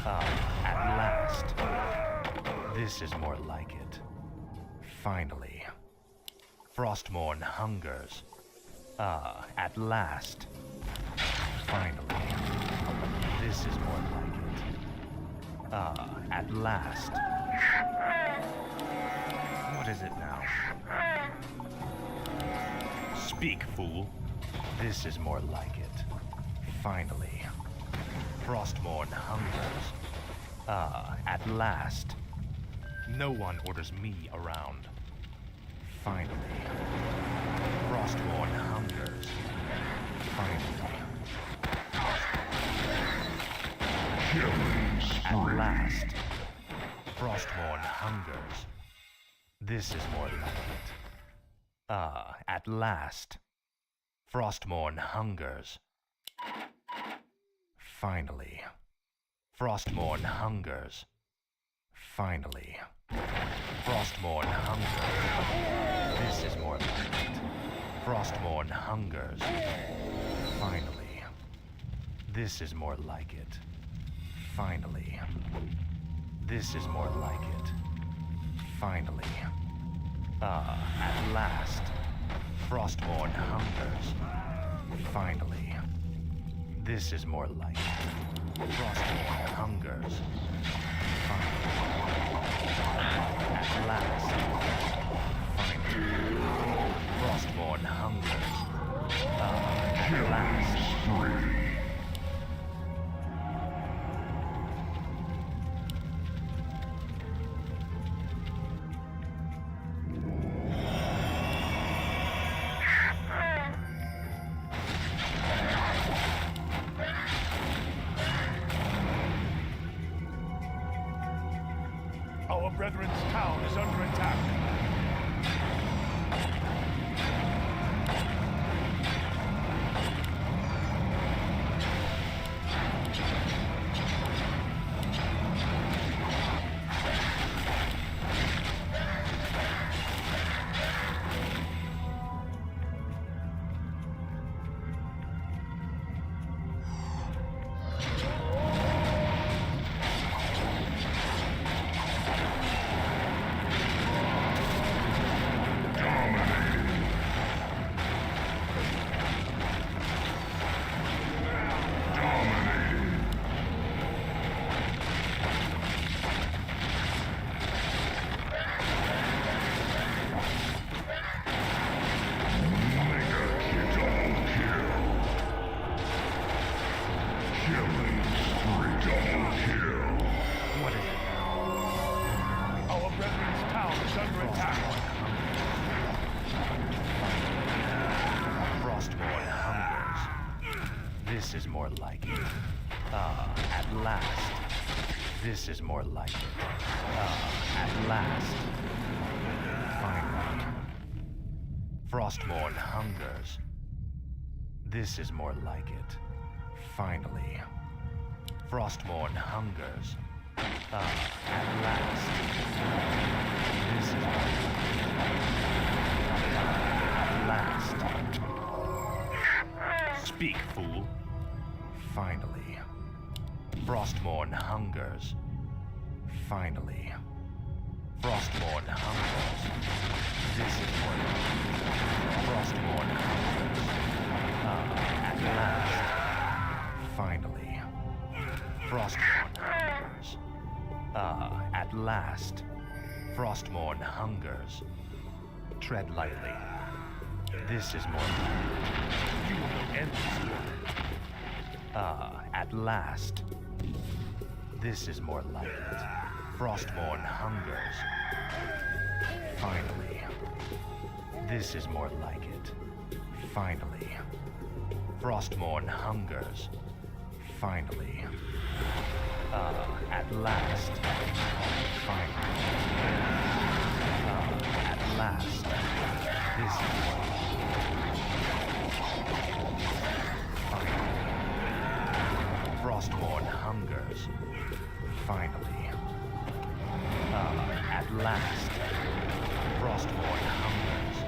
Ah, at last. This is more like it. Finally. Frostborn hungers. Ah, at last. Finally. This is more like it. Ah, at last. What is it now? Speak, fool. This is more like it. Finally. Frostborn hungers. Ah, at last. No one orders me around. Finally. Frostborn hungers. Finally. At last. Frostborn hungers. This is more like it. Ah, at last. Frostborn hungers. Finally. Frostborn hungers. Finally. Frostborn hungers. This is more like it. Frostborn hungers. Finally. This is more like it. Finally. This is more like it. Finally. Ah, at last. Frostborn hungers. Finally. This is more like it. Frostborn hungers. Finally. At last. Finally. Frostborn hungers. Ah, at last. Our brethren's town is under attack. What is it now? Our brethren's town is under attack. Frostborn hungers. This is more like it. Ah, at last. This is more like it. Ah, at last. Finally. Frostborn hungers. This is more like it. Finally. Frostborn hungers. Ah, at last. This is more like it. At last. Speak, fool. Finally. Frostborn hungers. Finally. Frostborn hungers. This is more like it. Frostborn hungers. Ah, at last. Finally. Frostborn hungers. Ah, at last. Frostborn hungers. Tread lightly. This is more like it. You will end this war. Ah, at last. This is more like it. Frostborn hungers. Finally. This is more like it. Finally. Frostborn hungers. Finally. At last. Finally. At last. This is what. Finally. Frostborn hungers. Finally. At last. Frostborn hungers.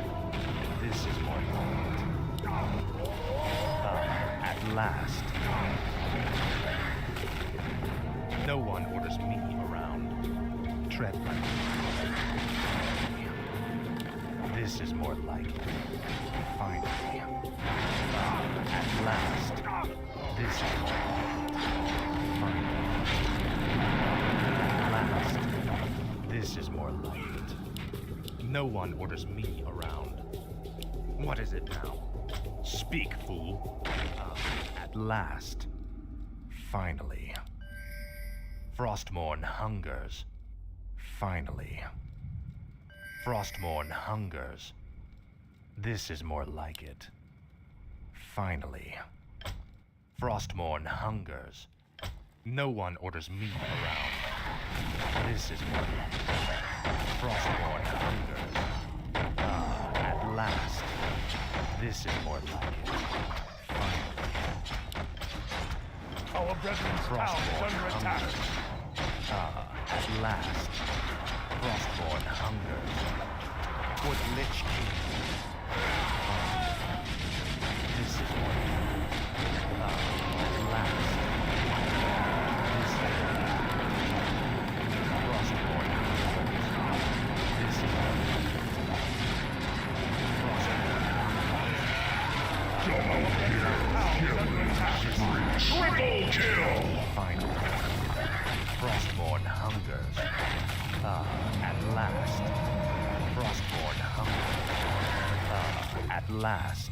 This is more like it. At last. No one orders me around. Tread lightly. This is more like it. Finally. At last. This is more like it. Finally. At last. This is more like it. No one orders me around. What is it now? Speak, fool. At last. Finally. Frostmourne hungers. Finally. Frostmourne hungers. This is more like it. Finally. Frostmourne hungers. No one orders me around. This is more like it. Frostmourne hungers. At last. This is more like it. Finally. Our brethren's town is Frostborn under attack. hungers. At last. Frostborn hungers. For the Lich King. This is more like it. At last. This is Frostborn hungers. This is more like it. Triple kill! Finally. Frostborn hungers. At last. Frostborn hungers. At last.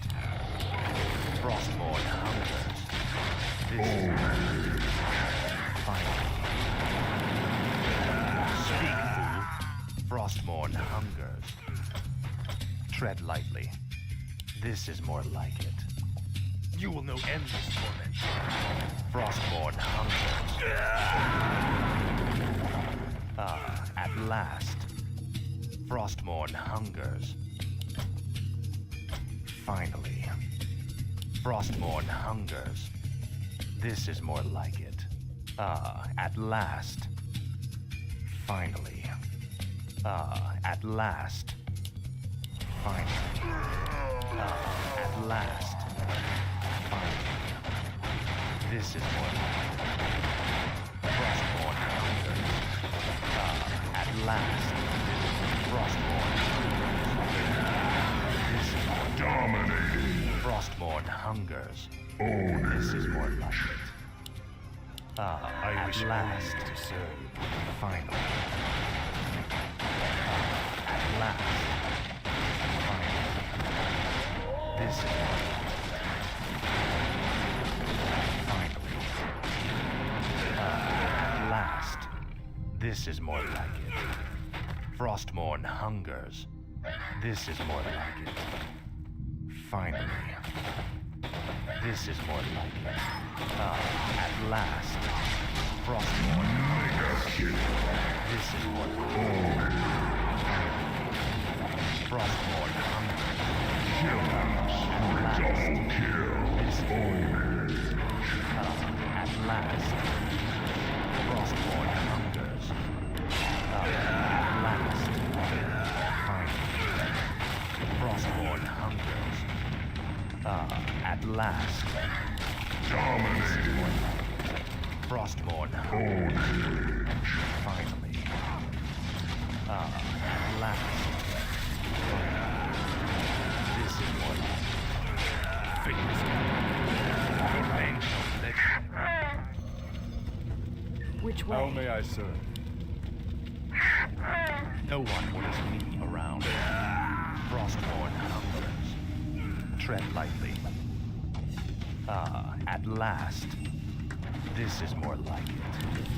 Frostborn hungers. This is finally. Speak, fool. Frostborn hungers. Tread lightly. This is more like it. You will know endless torment. Frostborn hungers. At last. Frostborn hungers. Finally. Frostborn hungers. This is more like it. At last. Finally. At last. Finally. At last. Finally. This is more like it. Frostborn hungers. At last. Frostborn hungers. This is more Dominating. Frostborn hungers. Own This is more like it. At last. To serve. Finally. At last. Finally. This is more like it. Finally. At last. This is more like it. Frostmourne hungers. This is more like it. Finally. This is more like it. At last. Frostmourne hungers. This is more like it. Frostmourne hungers. Double kill. This is more like it. At last. Frostmourne hungers. At last. Finally. Frostmourne hungers. At last. Dominating. Frostmourne hungers. Finally. At last. This is more like fitness. Your pain shall let Which How way? may I serve? no one orders me around. Frostborn hungers. Tread lightly. At last. This is more like it.